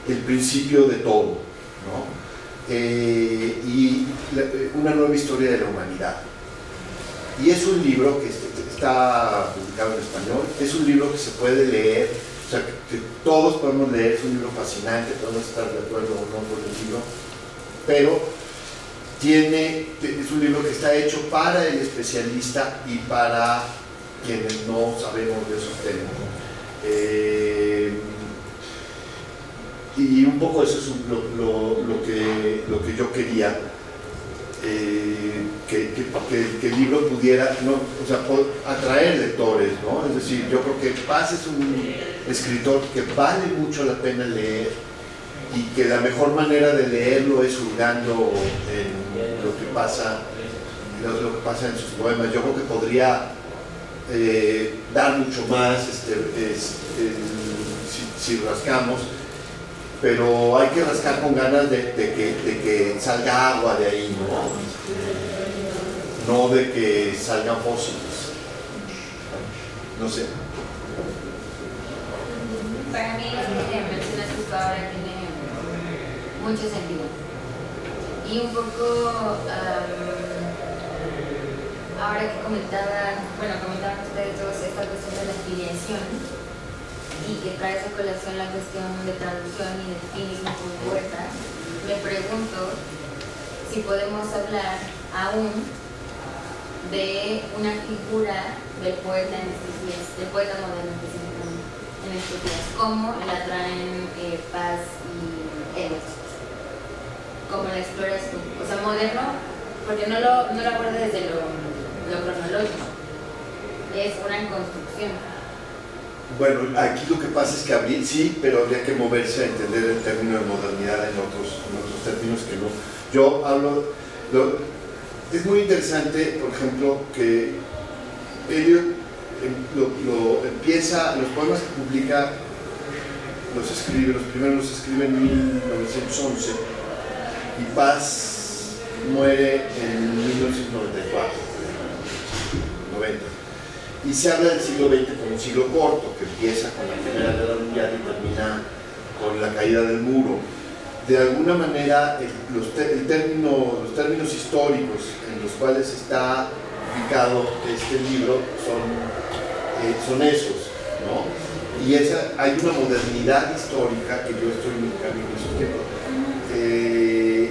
El principio de todo, ¿no? Y una nueva historia de la humanidad. Y es un libro que está publicado en español, es un libro que se puede leer, o sea, que todos podemos leer, es un libro fascinante, podemos estar de acuerdo o no con el libro, pero es un libro que está hecho para el especialista y para quienes no sabemos de esos temas. Y un poco eso es lo que yo quería, que el libro pudiera, ¿no? O sea, atraer lectores, ¿no? Es decir, yo creo que Paz es un escritor que vale mucho la pena leer y que la mejor manera de leerlo es hurgando en lo que pasa en sus poemas. Yo creo que podría dar mucho más si rascamos, pero hay que rascar con ganas de que salga agua de ahí, no de que salgan fósiles. No sé. Para mí lo que mencionas justo ahora tiene mucho sentido. Y un poco, ahora que comentaban ustedes dos esta cuestión de la filiación, y que trae a colación la cuestión de traducción y de finismo como poeta, me pregunto si podemos hablar aún de una figura del poeta en estos días, del poeta moderno específicamente en estos días, cómo la traen Paz y Eliot, cómo la exploras tú, o sea, moderno, porque no lo abordo desde lo cronológico, es una construcción. Bueno, aquí lo que pasa es que sí, pero habría que moverse a entender el término de modernidad en otros términos que no. Yo hablo, es muy interesante, por ejemplo, que Eliot empieza, los poemas que publica, los primeros los escribe en 1911, y Paz muere en 1994, 90. Y se habla del siglo XX como un siglo corto, que empieza con la Primera Guerra Mundial y termina con la caída del muro. De alguna manera, los términos históricos en los cuales está ubicado este libro son esos, ¿no? Y hay una modernidad histórica que yo estoy discutiendo.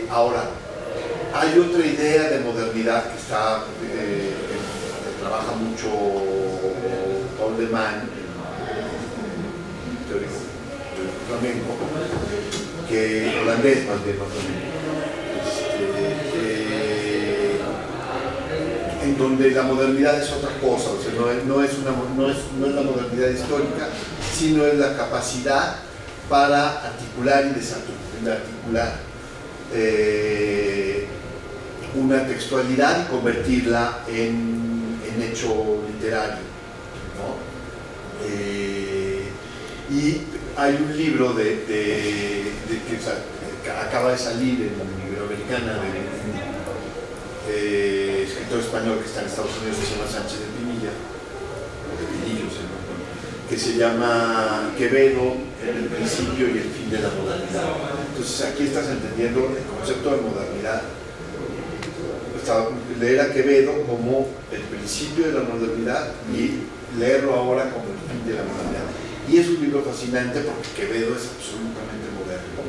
Ahora, hay otra idea de modernidad que trabaja mucho Paul de Man, teórico flamenco, holandés más bien, en donde la modernidad es otra cosa, o sea, no es la modernidad histórica, sino es la capacidad para articular y desarticular una textualidad y convertirla en hecho literario, ¿no? Y hay un libro que acaba de salir en Iberoamericana de escritor español que está en Estados Unidos, que se llama Sánchez de Pinilla, o de Pinillos, ¿no? Que se llama Quevedo, el principio y el fin de la modernidad. Entonces aquí estás entendiendo el concepto de modernidad. Leer a Quevedo como el principio de la modernidad y leerlo ahora como el fin de la modernidad. Y es un libro fascinante porque Quevedo es absolutamente moderno.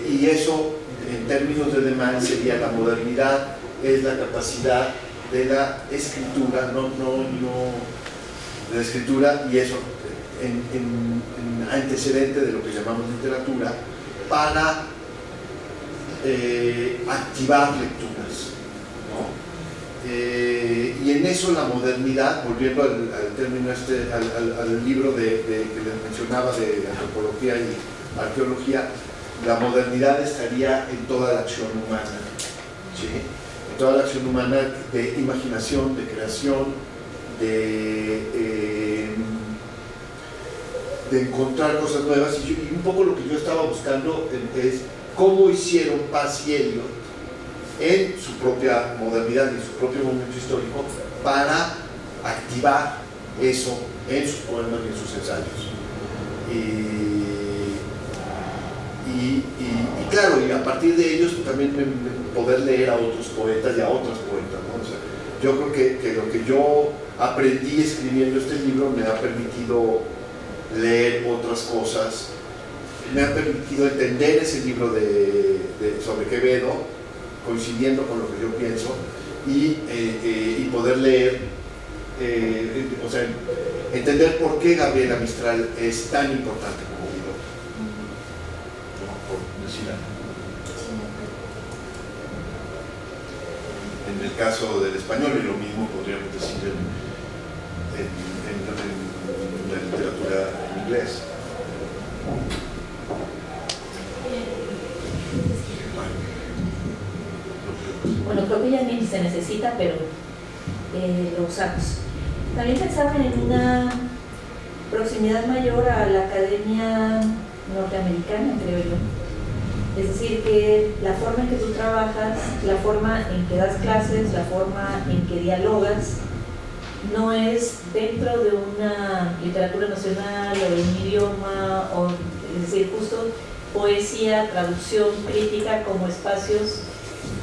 Y eso, en términos de Deman, sería la modernidad, es la capacidad de la escritura, de la escritura, y eso en antecedente de lo que llamamos literatura, para activar lecturas, ¿no? Y en eso la modernidad, volviendo al término al libro que les mencionaba de antropología y arqueología, la modernidad estaría en toda la acción humana, ¿sí? En toda la acción humana de imaginación, de creación, de encontrar cosas nuevas, y un poco lo que yo estaba buscando es cómo hicieron Paz y Eliot en su propia modernidad y en su propio momento histórico para activar eso en sus poemas y en sus ensayos. Y claro, y a partir de ellos también poder leer a otros poetas y a otras poetas, ¿no? O sea, yo creo que lo que yo aprendí escribiendo este libro me ha permitido leer otras cosas, me ha permitido entender ese libro sobre Quevedo, coincidiendo con lo que yo pienso, y poder leer, o sea, entender por qué Gabriela Mistral es tan importante como libro, ¿no? Por decir algo. En el caso del español, y lo mismo podríamos decir en la literatura en inglés. Bueno, creo que ya ni se necesita, pero lo usamos. También pensaba en una proximidad mayor a la academia norteamericana, creo yo. Es decir, que la forma en que tú trabajas, la forma en que das clases, la forma en que dialogas, no es dentro de una literatura nacional o de un idioma, es decir, justo poesía, traducción, crítica como espacios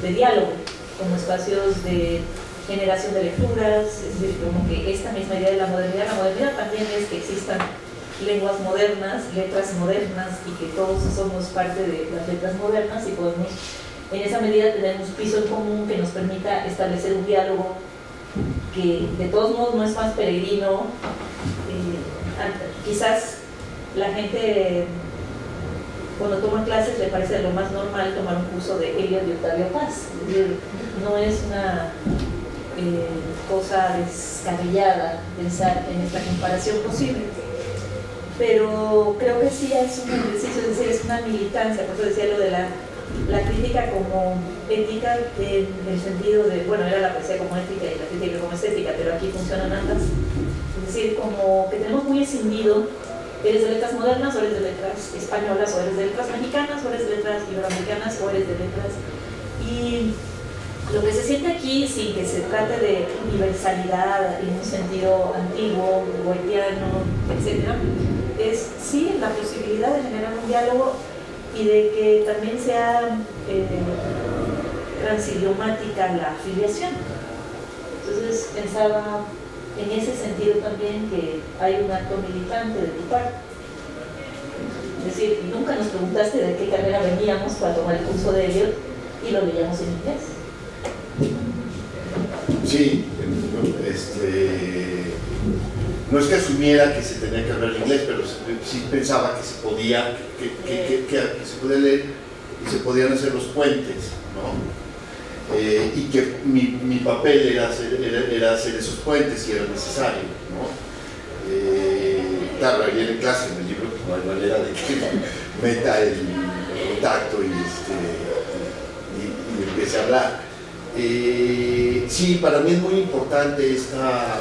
de diálogo, como espacios de generación de lecturas, es decir, como que esta misma idea de la modernidad también es que existan lenguas modernas, letras modernas, y que todos somos parte de las letras modernas y podemos, en esa medida, tener un piso en común que nos permita establecer un diálogo que de todos modos no es más peregrino. Quizás la gente cuando toma clases le parece lo más normal tomar un curso de Eliot y Octavio Paz, es decir, no es una cosa descabellada pensar en esta comparación posible, pero creo que sí es un ejercicio, es decir, es una militancia. Por eso decía lo de la crítica como ética, en el sentido de, bueno, era la poesía como ética y la crítica como estética, pero aquí funcionan ambas. Es decir, como que tenemos muy escindido ¿Eres de letras modernas o eres de letras españolas, o eres de letras mexicanas, o eres de letras iberoamericanas, o eres de letras? Y lo que se siente aquí, sin que se trate de universalidad en un sentido antiguo, goetiano, etc., es sí la posibilidad de generar un diálogo y de que también sea transidiomática la afiliación. Entonces pensaba en ese sentido también que hay un acto militante de tu parte. Es decir, nunca nos preguntaste de qué carrera veníamos para tomar el curso de Eliot y lo leíamos en inglés. Sí, no es que asumiera que se tenía que hablar inglés, pero sí pensaba que se podía, que se podía leer y se podían hacer los puentes, ¿no? Y que mi papel era hacer esos puentes si era necesario, ¿no? Claro, ahí en clase, en el libro, no hay manera de que meta el contacto y empiece a hablar. Sí, para mí es muy importante esta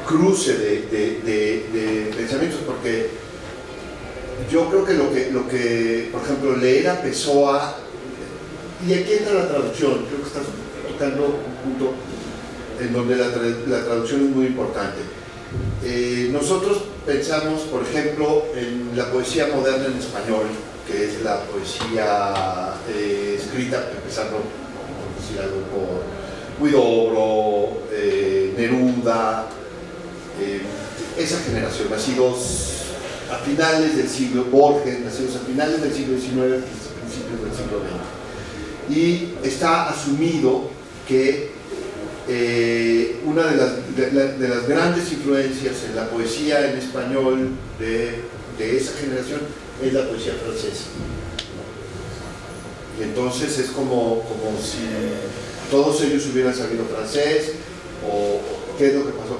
cruce de pensamientos, porque yo creo que lo que, por ejemplo, leer a Pessoa, y aquí entra la traducción, creo que estás tocando un punto en donde la traducción es muy importante. Nosotros pensamos, por ejemplo, en la poesía moderna en español, que es la poesía escrita, empezando por decir algo, por Huidobro, Neruda, esa generación, nacidos a finales del siglo, Borges, nacidos a finales del siglo XIX, principios del siglo XX. Y está asumido que una de las grandes influencias en la poesía en español de esa generación es la poesía francesa. Y entonces es como si todos ellos hubieran sabido francés, o qué es lo que pasó.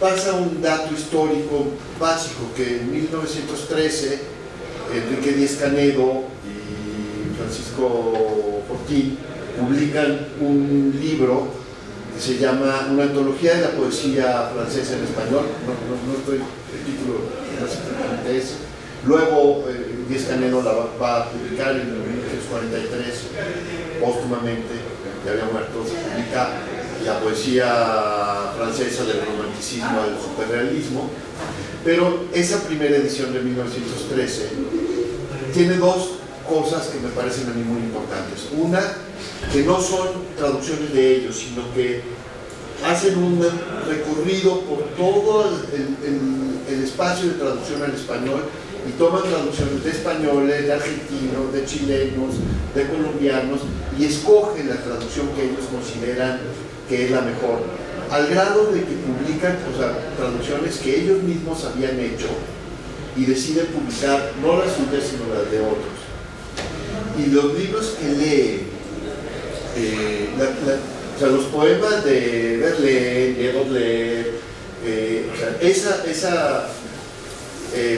Pasa un dato histórico básico, que en 1913 Enrique Díez-Canedo y Francisco Fortín publican un libro que se llama Una antología de la poesía francesa en español. No estoy, el título no es exactamente ese. Luego Díez-Canedo la va a publicar en 1943, póstumamente, ya había muerto. Se publica la poesía francesa del romanticismo al superrealismo, pero esa primera edición de 1913 tiene dos cosas que me parecen a mí muy importantes. Una, que no son traducciones de ellos, sino que hacen un recorrido por todo el espacio de traducción al español y toman traducciones de españoles, de argentinos, de chilenos, de colombianos, y escogen la traducción que ellos consideran que es la mejor, al grado de que publican, o sea, traducciones que ellos mismos habían hecho y deciden publicar no las suyas sino las de otros. Y los libros que leen, o sea, los poemas de Verlaine, de Baudelaire, o sea, esa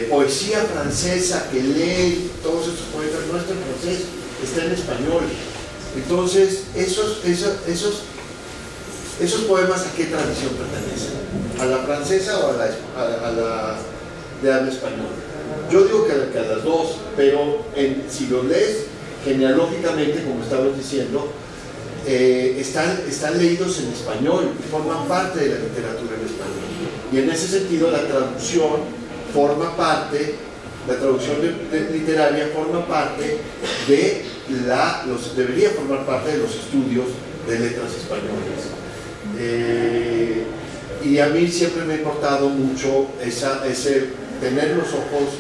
poesía francesa que leen todos estos poetas no está en francés, está en español. Entonces, esos poemas, ¿a qué tradición pertenecen? ¿A la francesa o a la de habla española? Yo digo que a las dos, pero si los lees genealógicamente, como estabas diciendo, están leídos en español, forman parte de la literatura en español. Y en ese sentido la traducción forma parte, la traducción literaria forma parte debería formar parte de los estudios de letras españolas. Y a mí siempre me ha importado mucho ese tener los ojos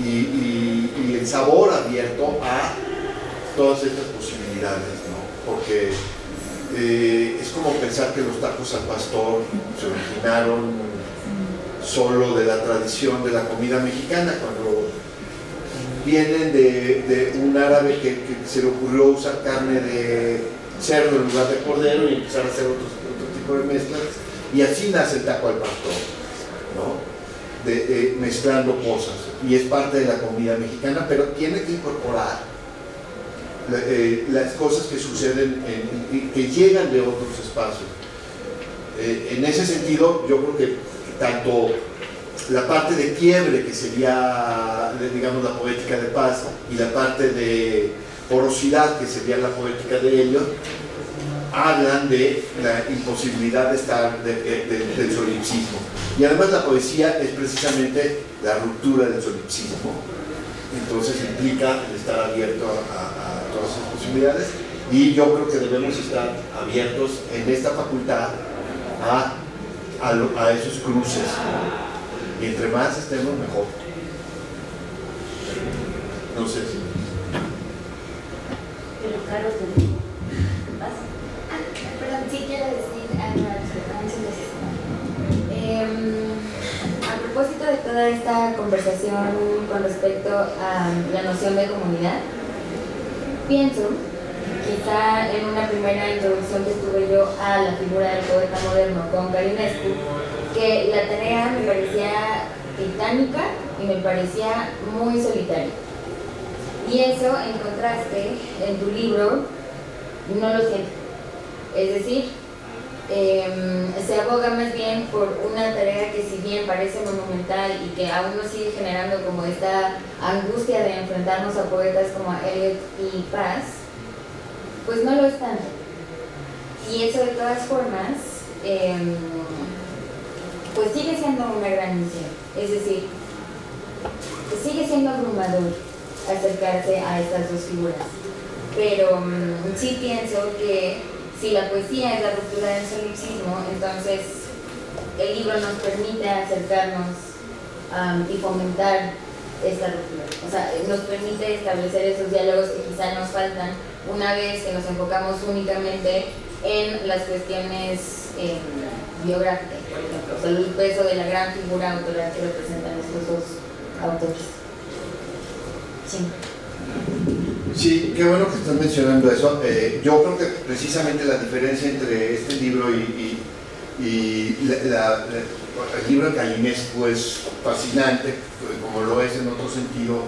y el sabor abierto a todas estas posibilidades, ¿no? Porque es como pensar que los tacos al pastor se originaron solo de la tradición de la comida mexicana, cuando vienen de un árabe que se le ocurrió usar carne de cerdo en lugar de cordero y empezar a hacer otro tipo de mezclas, y así nace el taco al pastor, ¿no? Mezclando cosas, y es parte de la comida mexicana, pero tiene que incorporar las cosas que suceden que llegan de otros espacios. En ese sentido, yo creo que tanto la parte de quiebre, que sería, digamos, la poética de Paz, y la parte de porosidad, que sería la poética de Eliot, hablan de la imposibilidad de estar del solipsismo. Y además la poesía es precisamente la ruptura del solipsismo, entonces implica el estar abierto a todas esas posibilidades, y yo creo que debemos estar abiertos en esta facultad a esos cruces, y entre más estemos mejor. No sé si... Pero Caro, te digo, ¿vas? Perdón, sí quiero decir algo a propósito de toda esta conversación con respecto a la noción de comunidad. Pienso, quizá en una primera introducción que tuve yo a la figura del poeta moderno con Carinescu, que la tarea me parecía titánica y me parecía muy solitaria. Y eso, en contraste, en tu libro, no lo siento. Es decir, se aboga más bien por una tarea que, si bien parece monumental y que aún nos sigue generando como esta angustia de enfrentarnos a poetas como Eliot y Paz, pues no lo es tanto. Y eso, de todas formas, pues sigue siendo una gran misión. Es decir, sigue siendo abrumador acercarse a estas dos figuras. Pero sí pienso que si la poesía es la ruptura del solipsismo, entonces el libro nos permite acercarnos y fomentar esta ruptura. O sea, nos permite establecer esos diálogos que quizá nos faltan una vez que nos enfocamos únicamente en las cuestiones biográficas, por ejemplo. O sea, el peso de la gran figura autoral que representan estos dos autores. Sí. Sí, qué bueno que estás mencionando eso. Yo creo que precisamente la diferencia entre este libro y el libro de Carinescu es fascinante, como lo es en otro sentido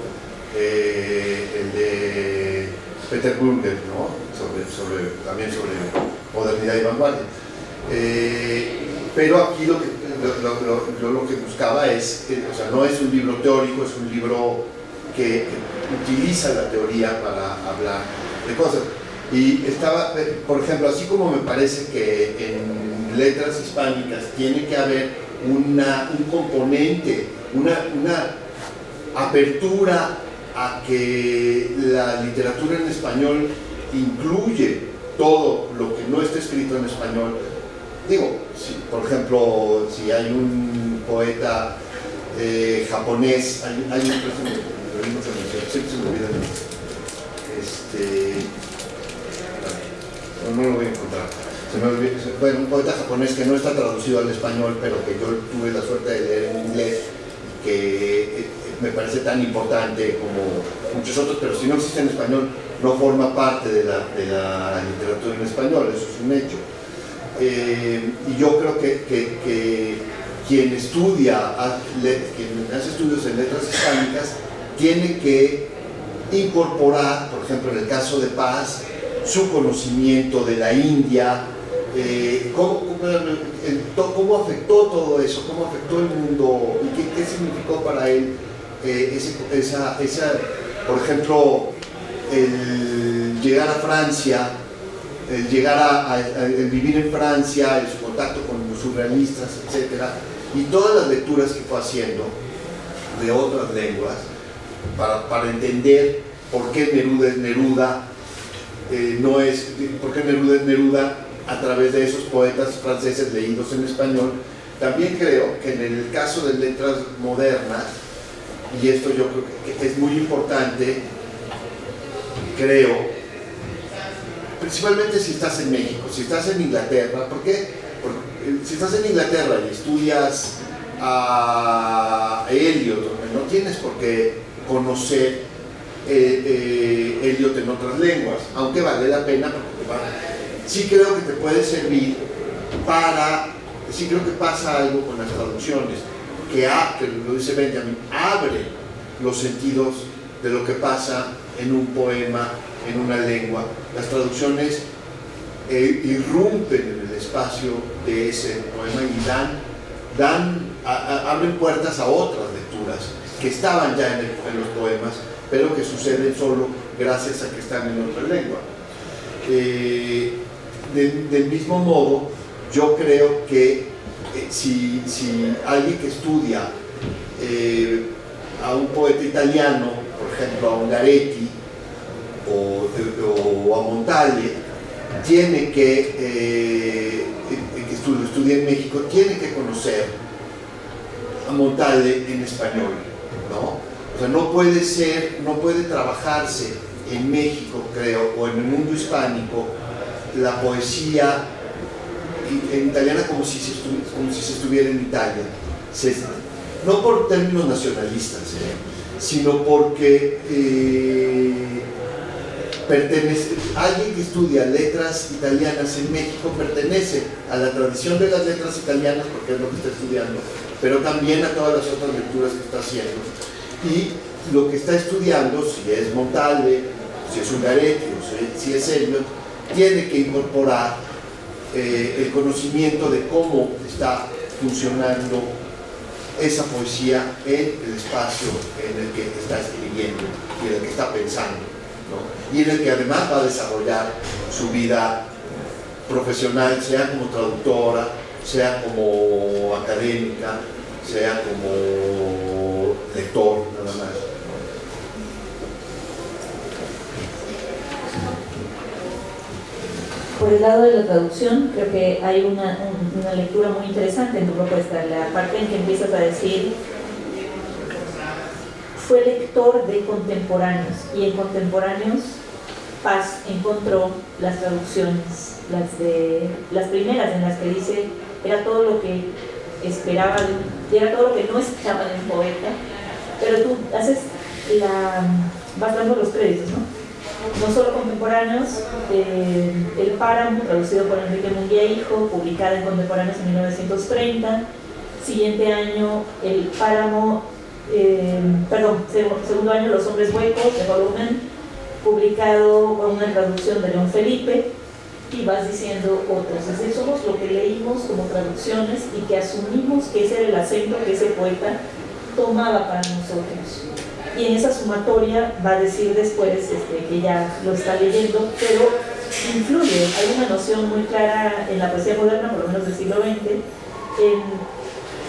el de Peter Burger, ¿no? También sobre modernidad y vanguardia. Pero aquí lo que buscaba es, o sea, no es un libro teórico, es un libro que utiliza la teoría para hablar de cosas. Y estaba, por ejemplo, así como me parece que en letras hispánicas tiene que haber un componente, una apertura a que la literatura en español incluye todo lo que no está escrito en español. Digo, por ejemplo, si hay un poeta japonés, hay un siempre se me olvida no lo voy a encontrar. Bueno, un poeta japonés que no está traducido al español, pero que yo tuve la suerte de leer en inglés, que me parece tan importante como muchos otros, pero si no existe en español, no forma parte de la literatura en español, eso es un hecho. Y yo creo que quien estudia, quien hace estudios en letras hispánicas, tiene que incorporar, por ejemplo, en el caso de Paz, su conocimiento de la India, cómo afectó todo eso, cómo afectó el mundo y qué significó para él por ejemplo, el llegar a Francia, el vivir en Francia, su contacto con los surrealistas, etcétera, y todas las lecturas que fue haciendo de otras lenguas para entender por qué Neruda es Neruda, por qué Neruda es Neruda a través de esos poetas franceses leídos en español. También creo que en el caso de letras modernas, y esto yo creo que es muy importante, creo, principalmente si estás en México, si estás en Inglaterra, ¿por qué? Porque si estás en Inglaterra y estudias a Eliot, no tienes por qué conocer Eliot en otras lenguas, aunque vale la pena, porque sí creo que te puede servir sí creo que pasa algo con las traducciones, que lo dice Benjamin, abre los sentidos de lo que pasa en un poema, en una lengua. Las traducciones irrumpen en el espacio de ese poema y dan abren puertas a otras lecturas que estaban ya en los poemas, pero que suceden solo gracias a que están en otra lengua. Del mismo modo, yo creo que si alguien que estudia a un poeta italiano, por ejemplo a Ungaretti o a Montale, tiene que estudia en México, tiene que conocer a Montale en español, ¿no? O sea, no puede trabajarse en México, creo, o en el mundo hispánico, la poesía en italiana como si se estuviera en Italia. No por términos nacionalistas, sino porque alguien que estudia letras italianas en México pertenece a la tradición de las letras italianas, porque es lo que está estudiando, pero también a todas las otras lecturas que está haciendo. Y lo que está estudiando, si es Montale, si es Ungaretti, o si es Eliot, tiene que incorporar el conocimiento de cómo está funcionando esa poesía en el espacio en el que está escribiendo y en el que está pensando, ¿no? Y en el que además va a desarrollar su vida profesional, sea como traductora, sea como académica, sea como lector, nada más. Por el lado de la traducción, creo que hay una lectura muy interesante en tu propuesta, la parte en que empiezas a decir fue lector de contemporáneos, y en contemporáneos Paz encontró las traducciones, las primeras en las que dice era todo lo que esperaba, era todo lo que no esperaba de un poeta, pero tú vas dando los créditos, ¿no? No solo contemporáneos, El Páramo, traducido por Enrique Munguía Hijo, publicada en Contemporáneos en 1930. Siguiente año, El Páramo, segundo año, Los Hombres Huecos, de volumen, publicado con una traducción de León Felipe, y vas diciendo otras. Es decir, somos lo que leímos como traducciones y que asumimos que ese era el acento que ese poeta tomaba para nosotros. Y en esa sumatoria va a decir después que ya lo está leyendo, pero influye. Hay una noción muy clara en la poesía moderna, por lo menos del siglo XX, en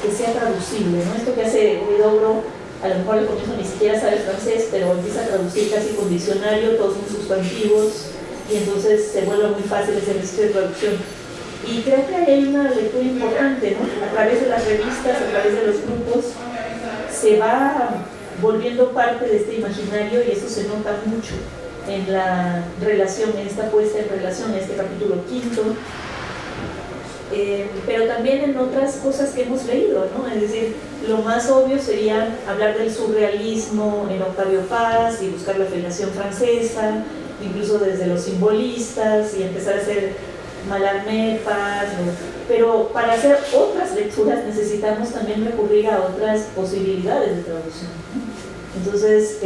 que sea traducible, ¿no? Esto que hace Huidobro, a lo mejor al comienzo ni siquiera sabe francés, pero empieza a traducir casi con diccionario, todos son sustantivos, y entonces se vuelve muy fácil ese ejercicio de traducción. Y creo que hay una lectura importante, ¿no? A través de las revistas, a través de los grupos, se va volviendo parte de este imaginario, y eso se nota mucho en la relación, en esta puesta en relación, en este capítulo 5, pero también en otras cosas que hemos leído, ¿no? Es decir, lo más obvio sería hablar del surrealismo en Octavio Paz y buscar la filiación francesa, incluso desde los simbolistas, y empezar a hacer Mallarmé, Paz, ¿no? Pero para hacer otras lecturas necesitamos también recurrir a otras posibilidades de traducción, ¿no? Entonces,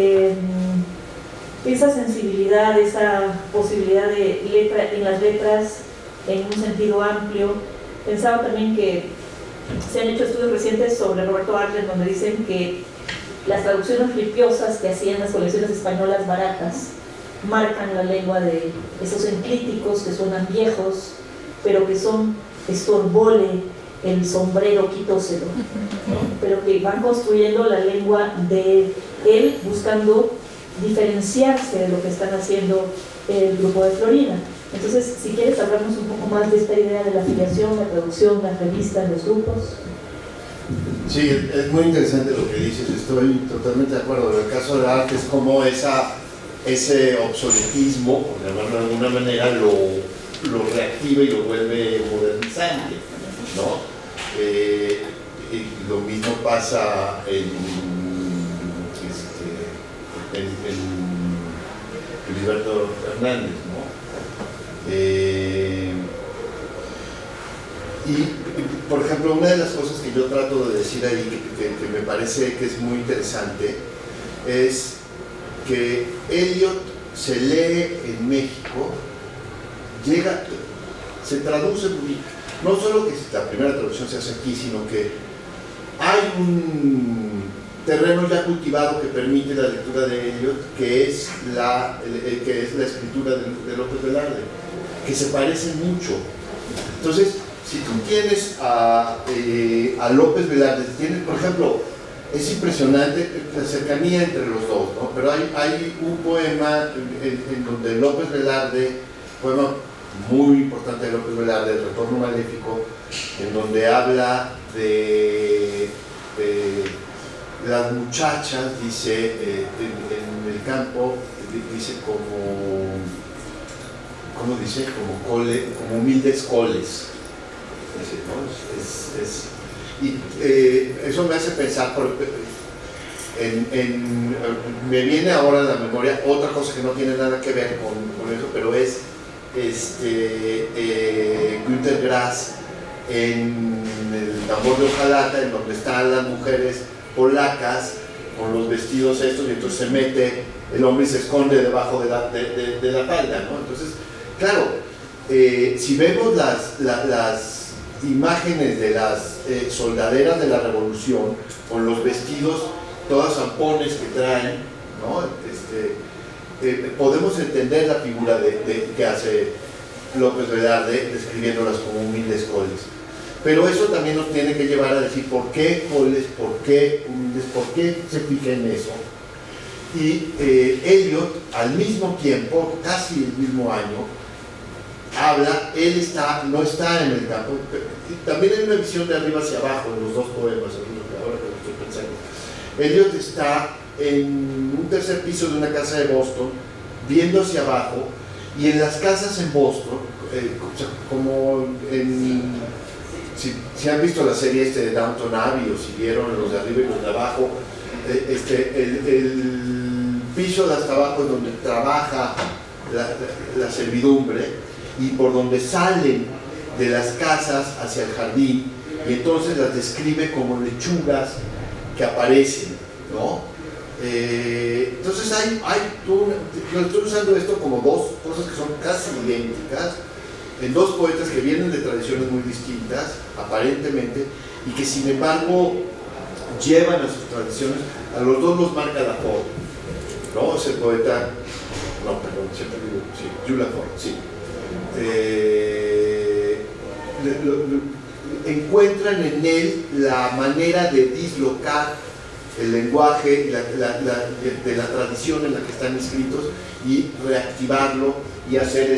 esa sensibilidad, esa posibilidad de letra en las letras en un sentido amplio. Pensaba también que se han hecho estudios recientes sobre Roberto Arlen, donde dicen que las traducciones ripiosas que hacían las colecciones españolas baratas marcan la lengua de esos enclíticos que suenan viejos, pero que son estorbole, el sombrero, quítóselo, ¿no? Pero que van construyendo la lengua de él, buscando diferenciarse de lo que están haciendo el grupo de Florina. Entonces, si quieres hablarnos un poco más de esta idea de la afiliación, la traducción, las revistas, los grupos. Sí, es muy interesante lo que dices, estoy totalmente de acuerdo. En el caso del arte es como ese obsoletismo, por llamarlo de alguna manera, lo reactiva y lo vuelve modernizante, ¿no? Y lo mismo pasa en Gilberto Hernández, ¿no? Y por ejemplo, una de las cosas que yo trato de decir ahí, que me parece que es muy interesante, es que Eliot se lee en México, se traduce no solo que la primera traducción se hace aquí, sino que hay un terreno ya cultivado que permite la lectura de Eliot, que es la escritura de López Velarde, que se parecen mucho. Entonces, si tú tienes a López Velarde, tienes, por ejemplo, es impresionante la cercanía entre los dos, ¿no? Pero hay un poema en donde López Velarde, poema muy importante de López Velarde, El Retorno Maléfico, en donde habla de las muchachas, dice, en el campo, dice ¿cómo dice? Como humildes coles. Y eso me hace pensar, me viene ahora a la memoria otra cosa que no tiene nada que ver con eso, pero es Günter Grass en El tambor de hojalata, en donde están las mujeres polacas con los vestidos estos, y entonces se mete el hombre y se esconde debajo de la falda, ¿no? Entonces, claro, si vemos las imágenes de las soldaderas de la revolución con los vestidos, todas zampones que traen, ¿no? Podemos entender la figura que hace López Velarde describiéndolas como humildes coles. Pero eso también nos tiene que llevar a decir por qué coles, por qué humildes, por qué se fija en eso. Y Eliot, al mismo tiempo, casi el mismo año, habla, él no está en el campo, también hay una visión de arriba hacia abajo en los dos poemas, ahora que lo estoy pensando. Eliot está en un tercer piso de una casa de Boston, viendo hacia abajo, y en las casas en Boston, como si han visto la serie de Downton Abbey, o si vieron los de arriba y los de abajo, el piso de hasta abajo es donde trabaja la servidumbre, y por donde salen de las casas hacia el jardín, y entonces las describe como lechugas que aparecen, ¿no? Entonces yo estoy usando esto como dos cosas que son casi idénticas, en dos poetas que vienen de tradiciones muy distintas, aparentemente, y que sin embargo llevan a sus tradiciones, a los dos los marca Lafort, ¿no? Ese poeta, no, perdón, siempre digo, sí, Jules Lafort, sí. Encuentran en él la manera de dislocar el lenguaje de la tradición en la que están escritos y reactivarlo y hacer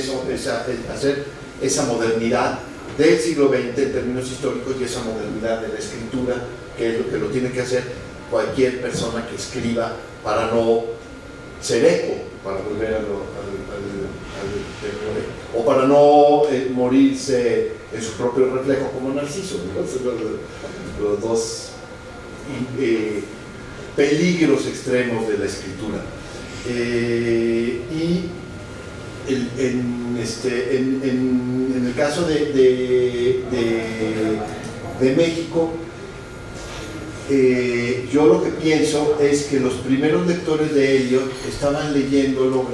esa modernidad del siglo XX en términos históricos, y esa modernidad de la escritura, que es lo que lo tiene que hacer cualquier persona que escriba para no ser eco, para volver al o para no morirse en su propio reflejo como Narciso, ¿no? Los dos peligros extremos de la escritura. Y en el caso de México, yo lo que pienso es que los primeros lectores de Eliot estaban leyéndolo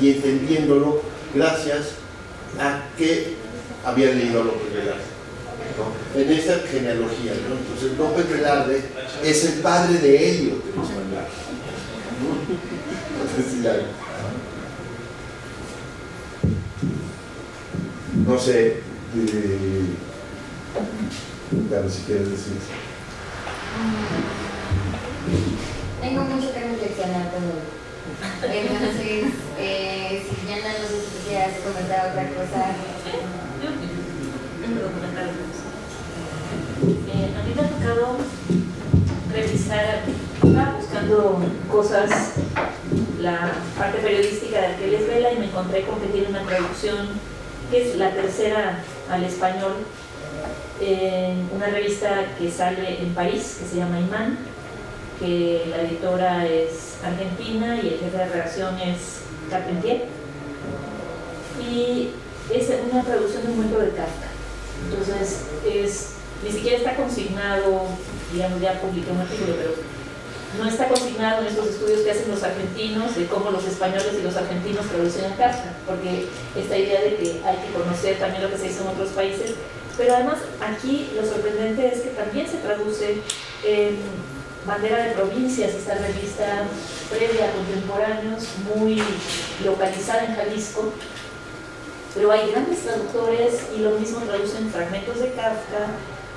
y entendiéndolo gracias a que habían leído a López Velarde, ¿no? En esa genealogía, ¿no? Entonces López Velarde es el padre de Eliot en español, ¿no? No sé, claro, si quieres decir. Tengo mucho que reflexionar todo. Entonces, si Diana, no sé si quisieras comentar otra cosa. A mí me ha tocado revisar, estaba buscando cosas, la parte periodística de Arqueles Vela, y me encontré con que tiene una traducción que es la tercera al español, en una revista que sale en París, que se llama Imán, que la editora es argentina y el jefe de redacción es Carpentier, y es una traducción de un cuento de Kafka. Entonces ni siquiera está consignado, digamos, ya publiqué un artículo, pero no está consignado en estos estudios que hacen los argentinos de cómo los españoles y los argentinos traducen a Kafka, porque esta idea de que hay que conocer también lo que se hizo en otros países Pero además aquí lo sorprendente es que también se traduce en Bandera de Provincias, esta revista previa a Contemporáneos, muy localizada en Jalisco, pero hay grandes traductores y lo mismo traducen fragmentos de Kafka,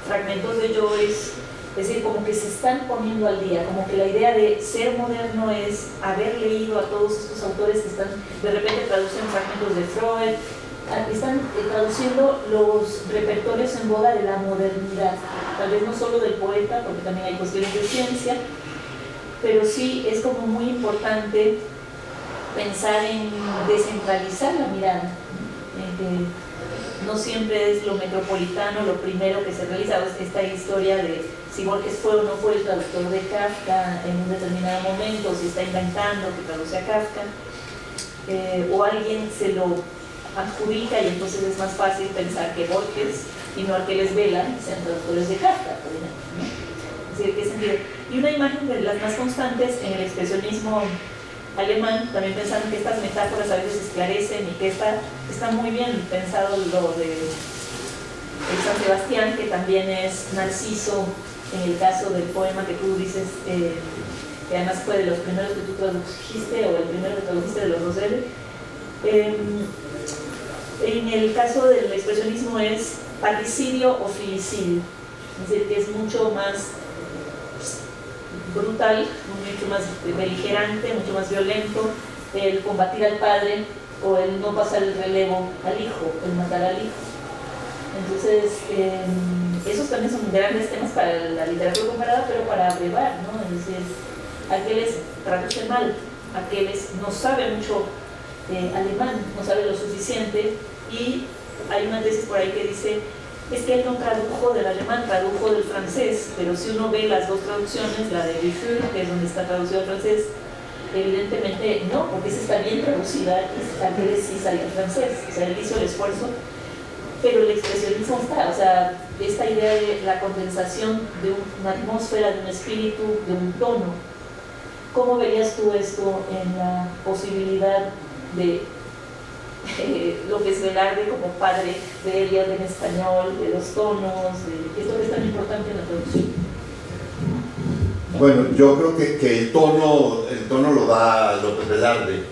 fragmentos de Joyce, es decir, como que se están poniendo al día, como que la idea de ser moderno es haber leído a todos estos autores que están, de repente traducen fragmentos de Freud, están traduciendo los repertorios en boga de la modernidad, tal vez no solo del poeta, porque también hay cuestiones de ciencia, pero sí es como muy importante pensar en descentralizar la mirada, en que no siempre es lo metropolitano lo primero que se realiza. Esta historia de si Borges fue o no fue el traductor de Kafka en un determinado momento, si está inventando que traduce a Kafka, o alguien se lo adjudica y entonces es más fácil pensar que Borges y no Arqueles Vela sean traductores de Kafka, por ejemplo, ¿no? Es decir, ¿qué sentido? Y una imagen de las más constantes en el expresionismo alemán, también pensando que estas metáforas a veces esclarecen y que está muy bien pensado lo de el San Sebastián, que también es Narciso, en el caso del poema que tú dices, que además fue de los primeros que tú tradujiste, o el primero que tradujiste de los Roselle. En el caso del expresionismo es parricidio o filicidio, es decir, que es mucho más brutal, mucho más beligerante, mucho más violento, el combatir al padre o el no pasar el relevo al hijo, el matar al hijo. Entonces, esos también son grandes temas para la literatura comparada, pero para abrevar, ¿no? Es decir, Arqueles traduce mal, Arqueles no sabe mucho alemán, no sabe lo suficiente, y hay una tesis por ahí que dice es que él no tradujo del alemán, tradujo del francés, pero si uno ve las dos traducciones, la de Dufour, que es donde está traducido al francés, evidentemente no, porque esa está bien traducida, Arqueles sí sabía francés, o sea, él hizo el esfuerzo, pero el expresionismo está, o sea, esta idea de la condensación de una atmósfera, de un espíritu, de un tono. ¿Cómo verías tú esto en la posibilidad de López Velarde como padre de Eliot en español, de los tonos, de esto que es tan importante en la traducción? Bueno, yo creo que el tono lo da López Velarde,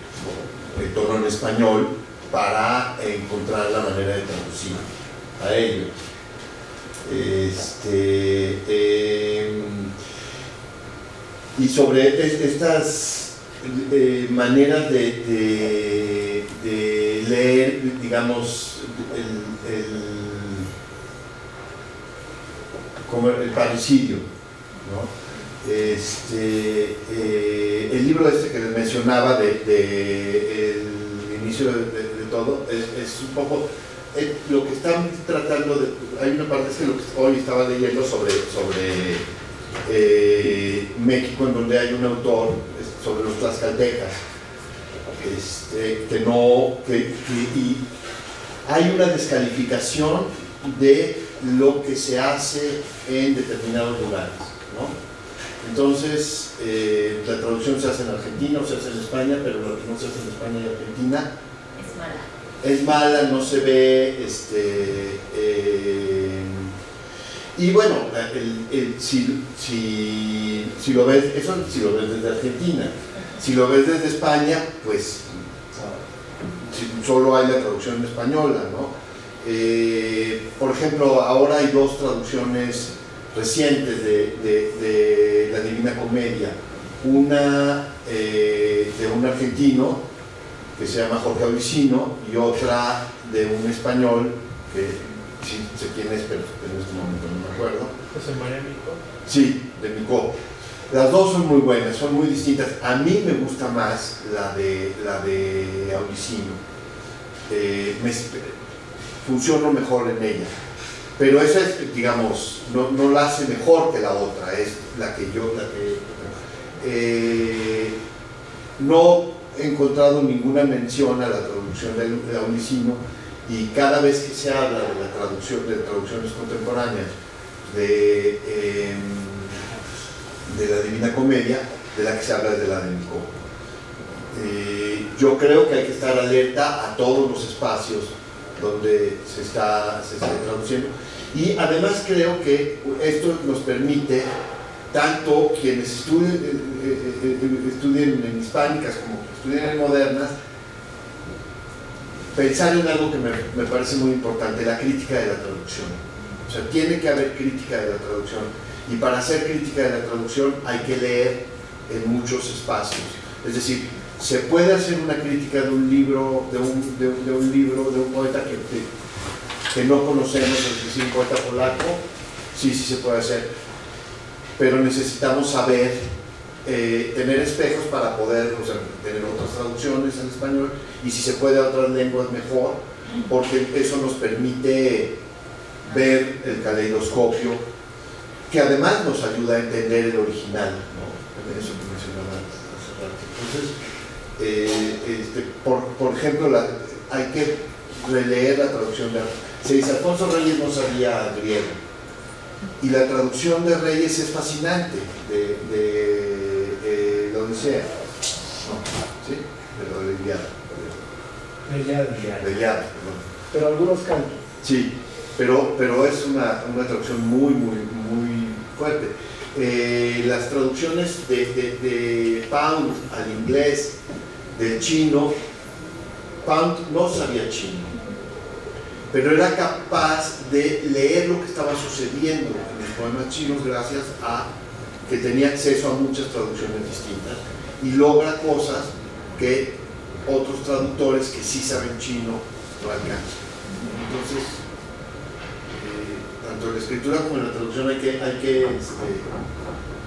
el tono en español, para encontrar la manera de traducir a ello. Y sobre estas maneras de leer, digamos, como el parricidio, ¿no? El libro que les mencionaba el inicio de todo es un poco lo que están tratando de. Hay una parte que hoy estaba leyendo sobre México, en donde hay un autor sobre los tlaxcaltecas, y hay una descalificación de lo que se hace en determinados lugares, ¿no? Entonces, la traducción se hace en Argentina o se hace en España, pero lo que no se hace en España y Argentina es mala, no se ve, y bueno, si lo ves, eso si lo ves desde Argentina, si lo ves desde España, pues solo hay la traducción española, ¿no? Por ejemplo, ahora hay dos traducciones recientes de la Divina Comedia, una de un argentino que se llama Jorge Auricino y otra de un español que sí sé quién es, pero en este momento no me acuerdo. ¿José María Micó? Sí, de Micó. Las dos son muy buenas, son muy distintas. A mí me gusta más la de Auricino. Funciono mejor en ella. Pero esa es, digamos, no la hace mejor que la otra, es la que yo, no he encontrado ninguna mención a la traducción de Auricino, y cada vez que se habla de la traducción, de traducciones contemporáneas de la Divina Comedia, de la que se habla es de la de Micó. Yo creo que hay que estar alerta a todos los espacios donde se está traduciendo, Y además creo que esto nos permite, tanto quienes estudien en hispánicas como que estudien en modernas, pensar en algo que me parece muy importante, la crítica de la traducción. O sea, tiene que haber crítica de la traducción, y para hacer crítica de la traducción hay que leer en muchos espacios. Es decir, se puede hacer una crítica de un libro, de un poeta que no conocemos, es decir, un poeta polaco, sí se puede hacer, pero necesitamos saber, tener espejos para poder, o sea, tener otras traducciones en español, y si se puede a otras lenguas mejor, porque eso nos permite ver el caleidoscopio, que además nos ayuda a entender el original, ¿no? Eso que mencionaba hace rato. Entonces, por ejemplo, hay que releer la traducción de... Se dice, Alfonso Reyes no sabía griego, y la traducción de Reyes es fascinante, de la Odisea, ¿no? ¿Sí? De lo de Iliada. Pero algunos cantos. Sí, pero es una traducción muy fuerte. Las traducciones de Pound al inglés, del chino, Pound no sabía chino, pero era capaz de leer lo que estaba sucediendo en los poemas chinos gracias a que tenía acceso a muchas traducciones distintas, y logra cosas que otros traductores que sí saben chino no alcanzan. Entonces, tanto en la escritura como en la traducción hay que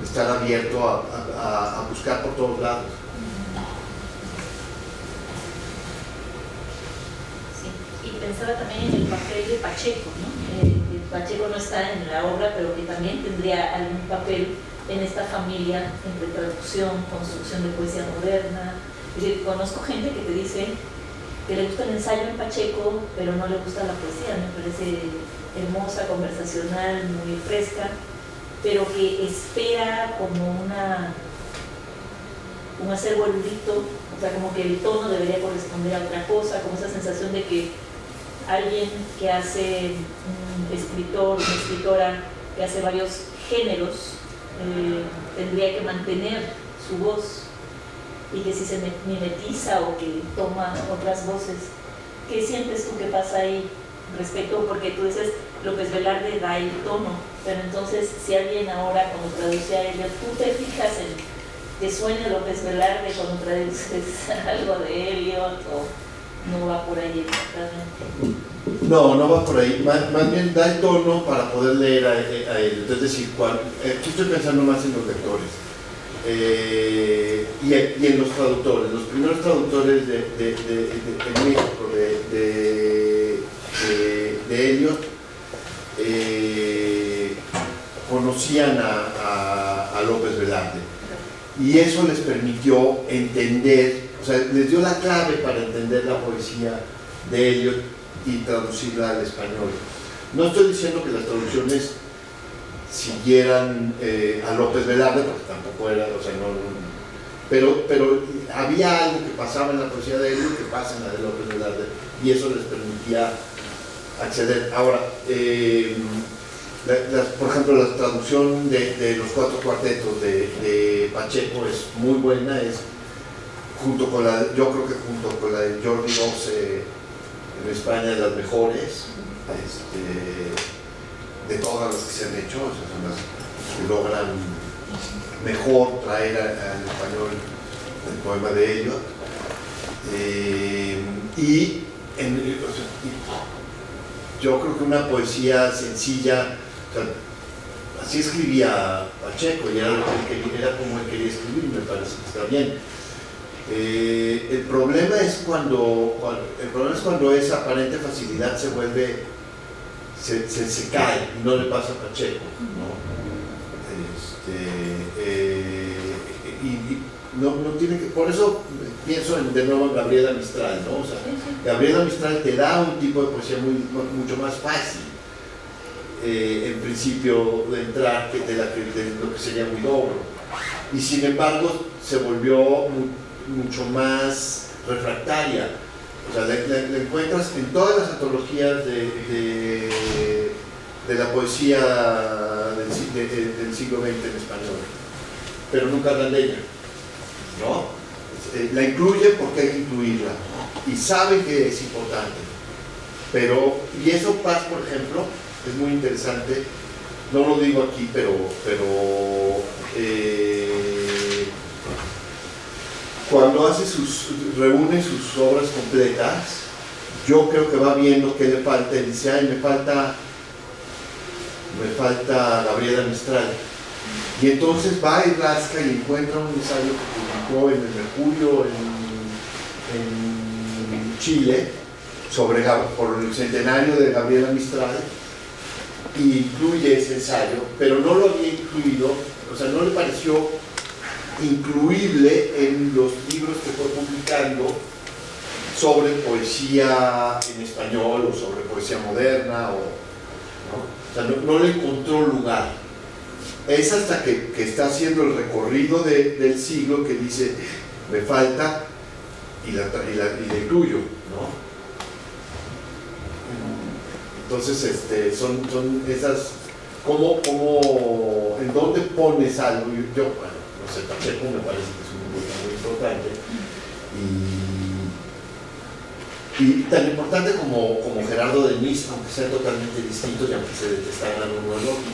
estar abierto a buscar por todos lados. Sí, y pensaba también en el papel de Pacheco, ¿no? Pacheco no está en la obra, pero que también tendría algún papel en esta familia entre traducción, construcción de poesía moderna. Es decir, conozco gente que te dice que le gusta el ensayo en Pacheco, pero no le gusta la poesía. Me parece hermosa, conversacional, muy fresca, pero que espera como un acervo erudito, o sea, como que el tono debería corresponder a otra cosa, como esa sensación de que alguien que hace, un escritor, una escritora que hace varios géneros, tendría que mantener su voz, y que si se mimetiza o que toma otras voces, ¿qué sientes tú que pasa ahí respecto? Porque tú dices, López Velarde da el tono, pero entonces si alguien ahora cuando traduce a Eliot, ¿tú te fijas en que suene López Velarde cuando traduces algo de Eliot, o no va por ahí exactamente? No va por ahí, más bien da el tono para poder leer a él. Es decir, aquí estoy pensando más en los lectores y en los traductores. Los primeros traductores en México de Eliot conocían a López Velarde, y eso les permitió entender, o sea, les dio la clave para entender la poesía de Eliot y traducirla al español. No estoy diciendo que las traducciones siguieran a López Velarde, porque tampoco era, o sea, pero había algo que pasaba en la poesía de Eliot que pasa en la de López Velarde, y eso les permitía acceder. Ahora, por ejemplo, la traducción de los 4 cuartetos de Pacheco es muy buena, yo creo que junto con la de Jordi Rosse en España, de las mejores de todas las que se han hecho, o sea, son las que logran mejor traer al español el poema de Eliot. Yo creo que una poesía sencilla, o sea, así escribía Pacheco, y era como él quería escribir, me parece que está bien. El problema es cuando esa aparente facilidad se cae, y no le pasa a Pacheco, ¿no? No tiene que, por eso pienso de nuevo en Gabriela Mistral, ¿no? O sea, Gabriela Mistral te da un tipo de poesía mucho más fácil, en principio, de entrar de lo que sería Huidobro, y sin embargo se volvió mucho más refractaria. O sea, la encuentras en todas las antologías de de la poesía del siglo XX en español, pero nunca hablan de ella, ¿no? La incluye porque hay que incluirla y sabe que es importante, pero, y eso Paz, por ejemplo, es muy interesante, no lo digo aquí, pero cuando reúne sus obras completas, yo creo que va viendo qué le falta y dice, ay, me falta Gabriela Mistral. Y entonces va y rasca y encuentra un ensayo que publicó en el Mercurio en Chile por el centenario de Gabriela Mistral, y incluye ese ensayo, pero no lo había incluido, o sea, no le pareció incluible en los libros que fue publicando sobre poesía en español o sobre poesía moderna, o sea, no le encontró lugar. Es hasta que está haciendo el recorrido del siglo que dice, me falta y la incluyo, ¿no? Entonces, son esas, en dónde pones algo. Yo, bueno, no sé, Pacheco me parece que es muy importante. Y tan importante como Gerardo Denis, aunque sean totalmente distintos y aunque se detestaran uno al otro.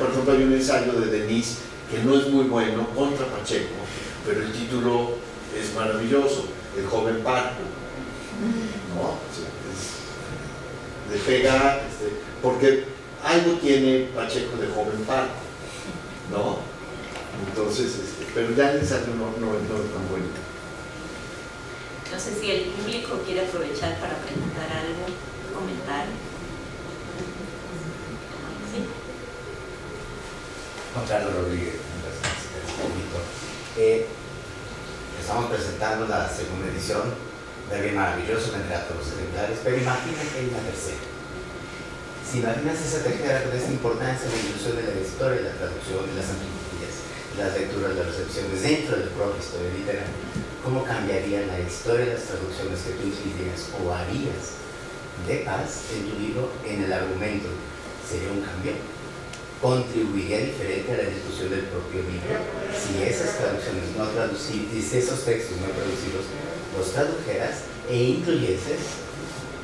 Por ejemplo, hay un ensayo de Denis que no es muy bueno contra Pacheco, pero el título es maravilloso, El joven Parco, ¿no? Le pega, porque algo tiene Pacheco de joven Parco, ¿no? Entonces, pero ya el ensayo no es tan bueno. No sé si el público quiere aprovechar para preguntar algo, comentar. ¿Sí? Juan Carlos Rodríguez, estamos presentando la segunda edición de Bien Maravilloso, que entre todos los ejemplares, pero imagina que hay una tercera. Si imaginas esa tercera con esta importancia, la inclusión de la historia, la traducción, de las antologías, las lecturas, las recepciones dentro de la propia historia literaria, ¿cómo cambiaría la historia, las traducciones que tú incluirías o harías de Paz en tu libro en el argumento? ¿Sería un cambio? ¿Contribuiría diferente a la discusión del propio libro si esas traducciones no traducidas, si esos textos no traducidos los tradujeras e incluyeses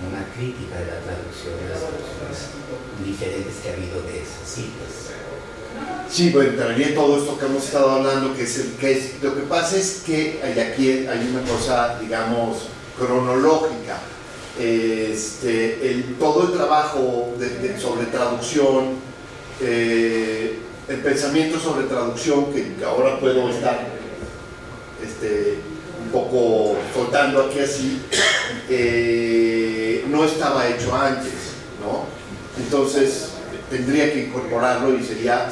una crítica de la traducción, de las traducciones diferentes que ha habido de esas citas? Sí, bueno, también todo esto que hemos estado hablando, lo que pasa es que aquí hay una cosa, digamos, cronológica. Todo el trabajo sobre traducción, el pensamiento sobre traducción, que ahora puedo estar un poco soltando aquí así, no estaba hecho antes, ¿no? Entonces tendría que incorporarlo y sería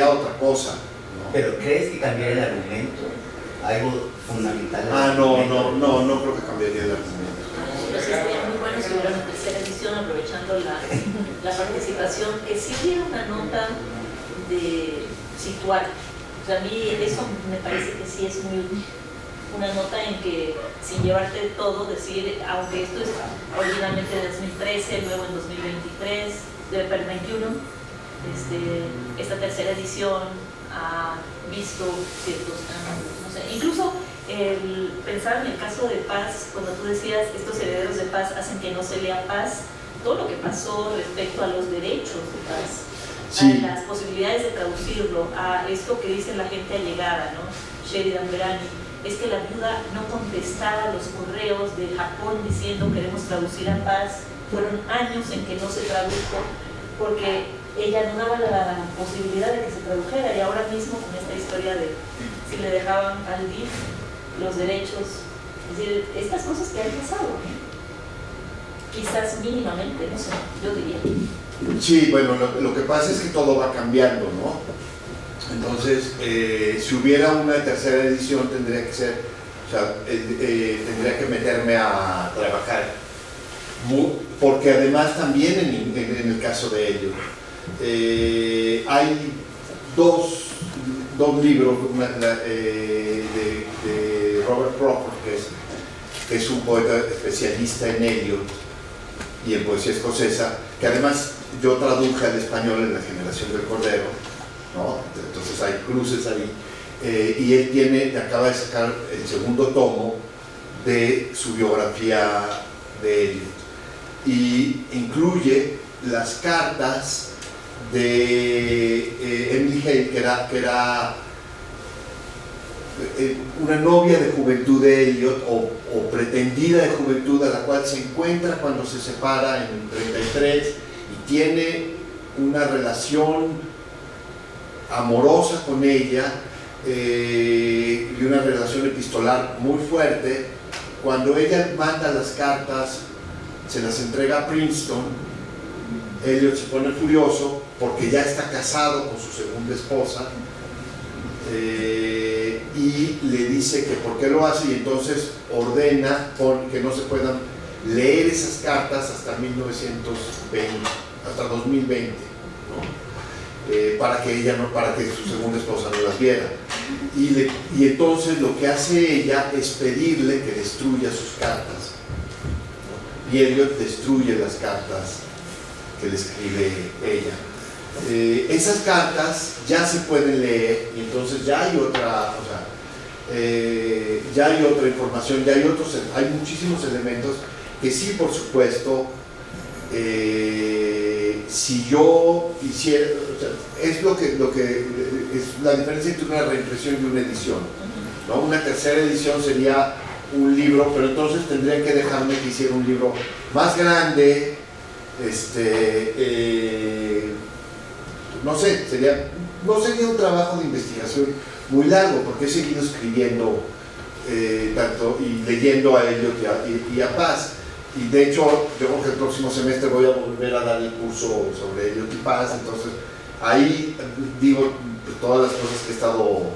otra cosa, ¿no? ¿Pero crees que cambiaría el argumento? ¿Algo fundamental? No creo que cambiaría el argumento. Pero sí sería muy bueno si hubiera una tercera edición aprovechando la participación, que sí hubiera una nota de situar. O sea, a mí eso me parece que sí es muy útil. Una nota en que, sin llevarte todo, decir, aunque esto es originalmente de 2013, luego en 2023, de 2021, esta tercera edición ha visto ciertos cambios, no sé, incluso el pensar en el caso de Paz, cuando tú decías estos herederos de Paz hacen que no se lea Paz, todo lo que pasó respecto a los derechos de Paz, sí, a las posibilidades de traducirlo, a esto que dice la gente allegada, ¿no? Sheridan Berani, es que la viuda no contestaba los correos de Japón diciendo queremos traducir a Paz. Fueron años en que no se tradujo porque ella no daba la posibilidad de que se tradujera, y ahora mismo con esta historia de si le dejaban al DIF los derechos, es decir, estas cosas que han pasado, ¿no? Quizás mínimamente, no sé, yo diría. Sí, bueno, lo que pasa es que todo va cambiando, ¿no? Entonces, si hubiera una tercera edición tendría que ser, o sea, tendría que meterme a trabajar, porque además también en el caso de ellos, hay dos libros de Robert Crawford, que es que es un poeta especialista en Eliot y en poesía escocesa, que además yo traduje al español en La generación del Cordero, ¿no? Entonces hay cruces ahí, y él acaba de sacar el segundo tomo de su biografía de Eliot, y incluye las cartas de Emily Hale, que era una novia de juventud de Eliot, o pretendida de juventud, a la cual se encuentra cuando se separa en el 33 y tiene una relación amorosa con ella, y una relación epistolar muy fuerte. Cuando ella manda las cartas, se las entrega a Princeton, Eliot se pone furioso porque ya está casado con su segunda esposa, y le dice que por qué lo hace, y entonces ordena que no se puedan leer esas cartas hasta 1920, hasta 2020, ¿no? Para que su segunda esposa no las viera. Y entonces lo que hace ella es pedirle que destruya sus cartas, ¿no? Y Eliot destruye las cartas que le escribe ella. Esas cartas ya se pueden leer, y entonces ya hay otra, ya hay otra información, hay muchísimos elementos que sí, por supuesto, si yo hiciera, es lo que es la diferencia entre una reimpresión y una edición, ¿no? Una tercera edición sería un libro, pero entonces tendrían que dejarme que hiciera un libro más grande, no sería un trabajo de investigación muy largo, porque he seguido escribiendo tanto y leyendo a Eliot y a Paz, y de hecho yo creo que el próximo semestre voy a volver a dar el curso sobre Eliot y Paz. Entonces ahí digo todas las cosas que he estado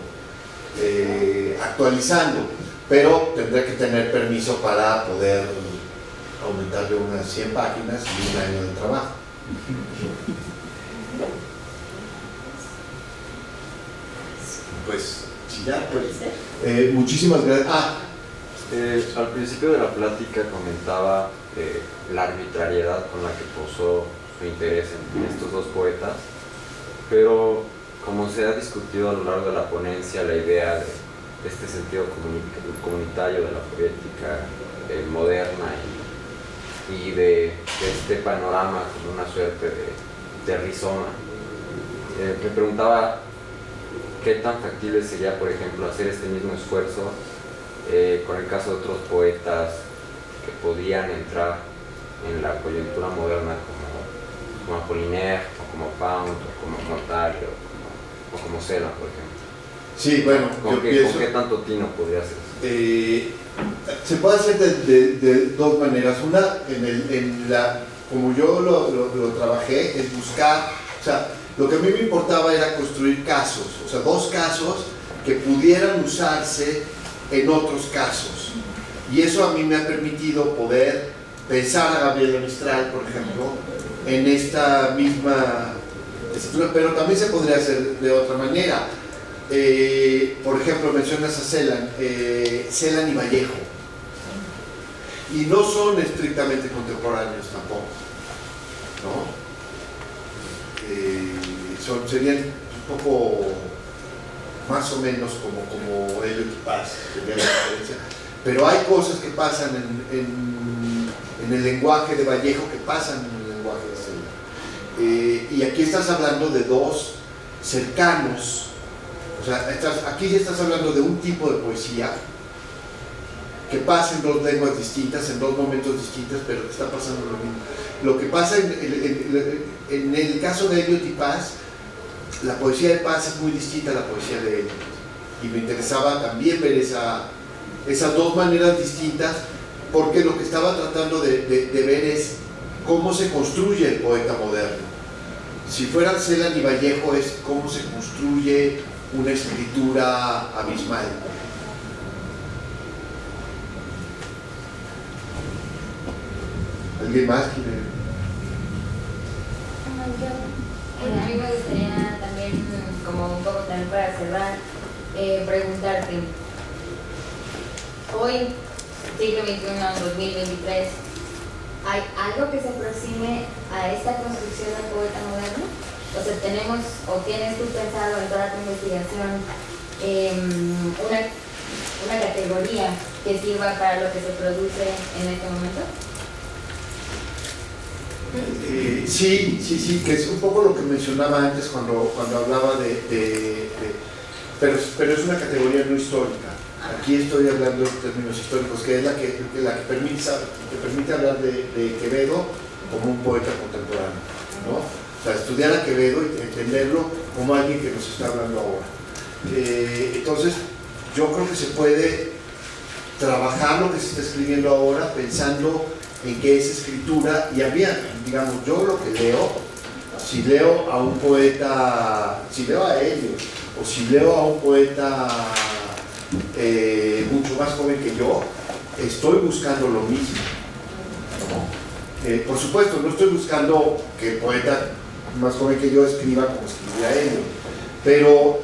actualizando, pero tendré que tener permiso para poder aumentarle unas 100 páginas y un año de trabajo. Pues, si ya, pues, muchísimas gracias. Al principio de la plática comentaba la arbitrariedad con la que posó su interés en estos dos poetas, pero como se ha discutido a lo largo de la ponencia, la idea de este sentido comunitario de la poética moderna y de este panorama como una suerte de rizoma, me preguntaba qué tan factible sería, por ejemplo, hacer este mismo esfuerzo con el caso de otros poetas que podrían entrar en la coyuntura moderna como Apollinaire, o como Pound, o como Mortale, o como Celan, por ejemplo. Sí, bueno, ¿Con qué tanto tino podría hacer? Se puede hacer de dos maneras. Una, como yo lo trabajé, es buscar, o sea, lo que a mí me importaba era construir casos, o sea, dos casos que pudieran usarse en otros casos. Y eso a mí me ha permitido poder pensar a Gabriela Mistral, por ejemplo, en esta misma estructura, pero también se podría hacer de otra manera. Por ejemplo, mencionas a Celan y Vallejo, y no son estrictamente contemporáneos tampoco, ¿no? Serían un poco más o menos como Eliot y Paz, sería la diferencia. Pero hay cosas que pasan en el lenguaje de Vallejo que pasan en el lenguaje de Celan. Y aquí estás hablando de dos cercanos, o sea, aquí ya estás hablando de un tipo de poesía que pasa en dos lenguas distintas, en dos momentos distintos, pero que está pasando lo mismo. Lo que pasa en el caso de Eliot y Paz, la poesía de Paz es muy distinta a la poesía de Eliot, y me interesaba también ver esas dos maneras distintas, porque lo que estaba tratando de ver es cómo se construye el poeta moderno. Si fueran Celan y Vallejo, es cómo se construye una escritura abismal. ¿Alguien más quiere? A mí me gustaría también, como un poco también para cerrar, preguntarte, hoy siglo XXI, 2023, ¿hay algo que se aproxime a esta construcción del poeta moderno? O sea, tenemos, o tienes tú pensado en toda tu investigación una categoría que sirva para lo que se produce en este momento? Sí, que es un poco lo que mencionaba antes cuando hablaba pero es una categoría no histórica. Aquí estoy hablando en términos históricos, que es la que permite hablar de Quevedo como un poeta contemporáneo, ¿no? O sea, estudiar a Quevedo y entenderlo como alguien que nos está hablando ahora. Entonces, yo creo que se puede trabajar lo que se está escribiendo ahora pensando en qué es escritura, y había, digamos, yo lo que leo, si leo a un poeta, si leo a Eliot, o si leo a un poeta mucho más joven que yo, estoy buscando lo mismo, ¿no? Por supuesto, no estoy buscando que el poeta más joven que yo escriba como escribía Eliot, pero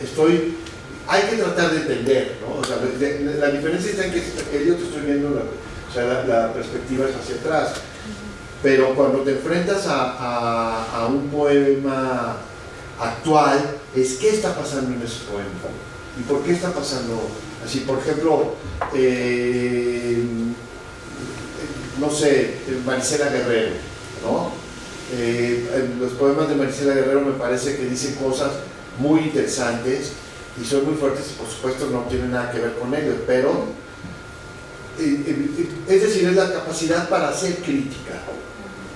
hay que tratar de entender, ¿no? O sea, la diferencia está en que Eliot estoy viendo la perspectiva es hacia atrás, pero cuando te enfrentas a un poema actual, es qué está pasando en ese poema y por qué está pasando así. Por ejemplo, no sé, Marisela Guerrero, ¿no? Los poemas de Marisela Guerrero me parece que dicen cosas muy interesantes y son muy fuertes, y por supuesto no tienen nada que ver con ellos, pero es decir, es la capacidad para hacer crítica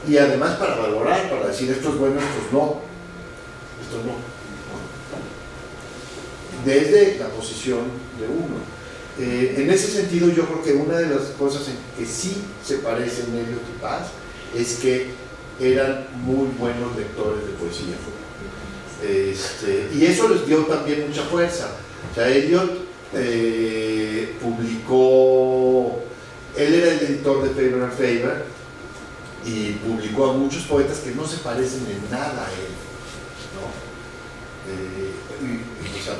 y además para valorar, para decir esto es bueno, esto no, desde la posición de uno. En ese sentido, yo creo que una de las cosas en que sí se parecen Eliot y Paz es que eran muy buenos lectores de poesía, y eso les dio también mucha fuerza. O sea, Eliot publicó, él era el editor de Faber and Faber y publicó a muchos poetas que no se parecen en nada a él, ¿no? O sea,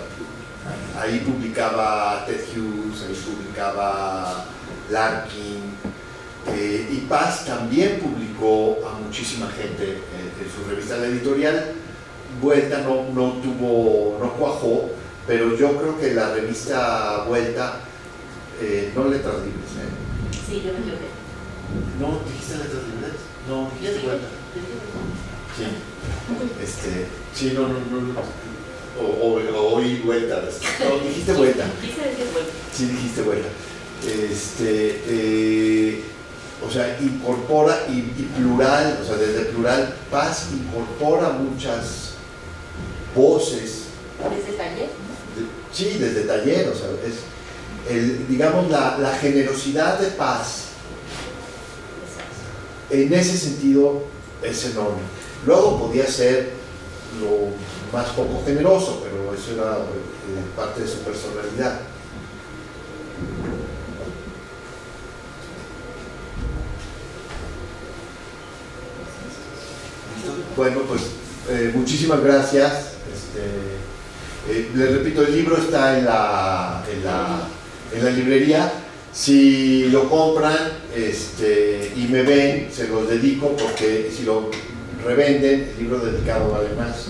ahí publicaba Ted Hughes, ahí publicaba Larkin, y Paz también publicó a muchísima gente en su revista. La editorial Vuelta no cuajó, pero yo creo que la revista Vuelta, no Letras Libres, Sí, yo me equivoqué. ¿No dijiste Letras Libres? No, dijiste Vuelta. Sí, no. O oí Vuelta. No, dijiste Vuelta. Quise decir Vuelta. Sí, dijiste Vuelta. O sea, incorpora y plural, o sea, desde plural, Paz incorpora muchas voces. ¿Desde taller? Sí, desde taller, o sea, es digamos la generosidad de Paz. En ese sentido es enorme. Luego podía ser lo más poco generoso, pero eso era parte de su personalidad. Bueno, pues muchísimas gracias. Les repito, el libro está en la librería. Si lo compran y me ven, se los dedico, porque si lo revenden, el libro dedicado vale más.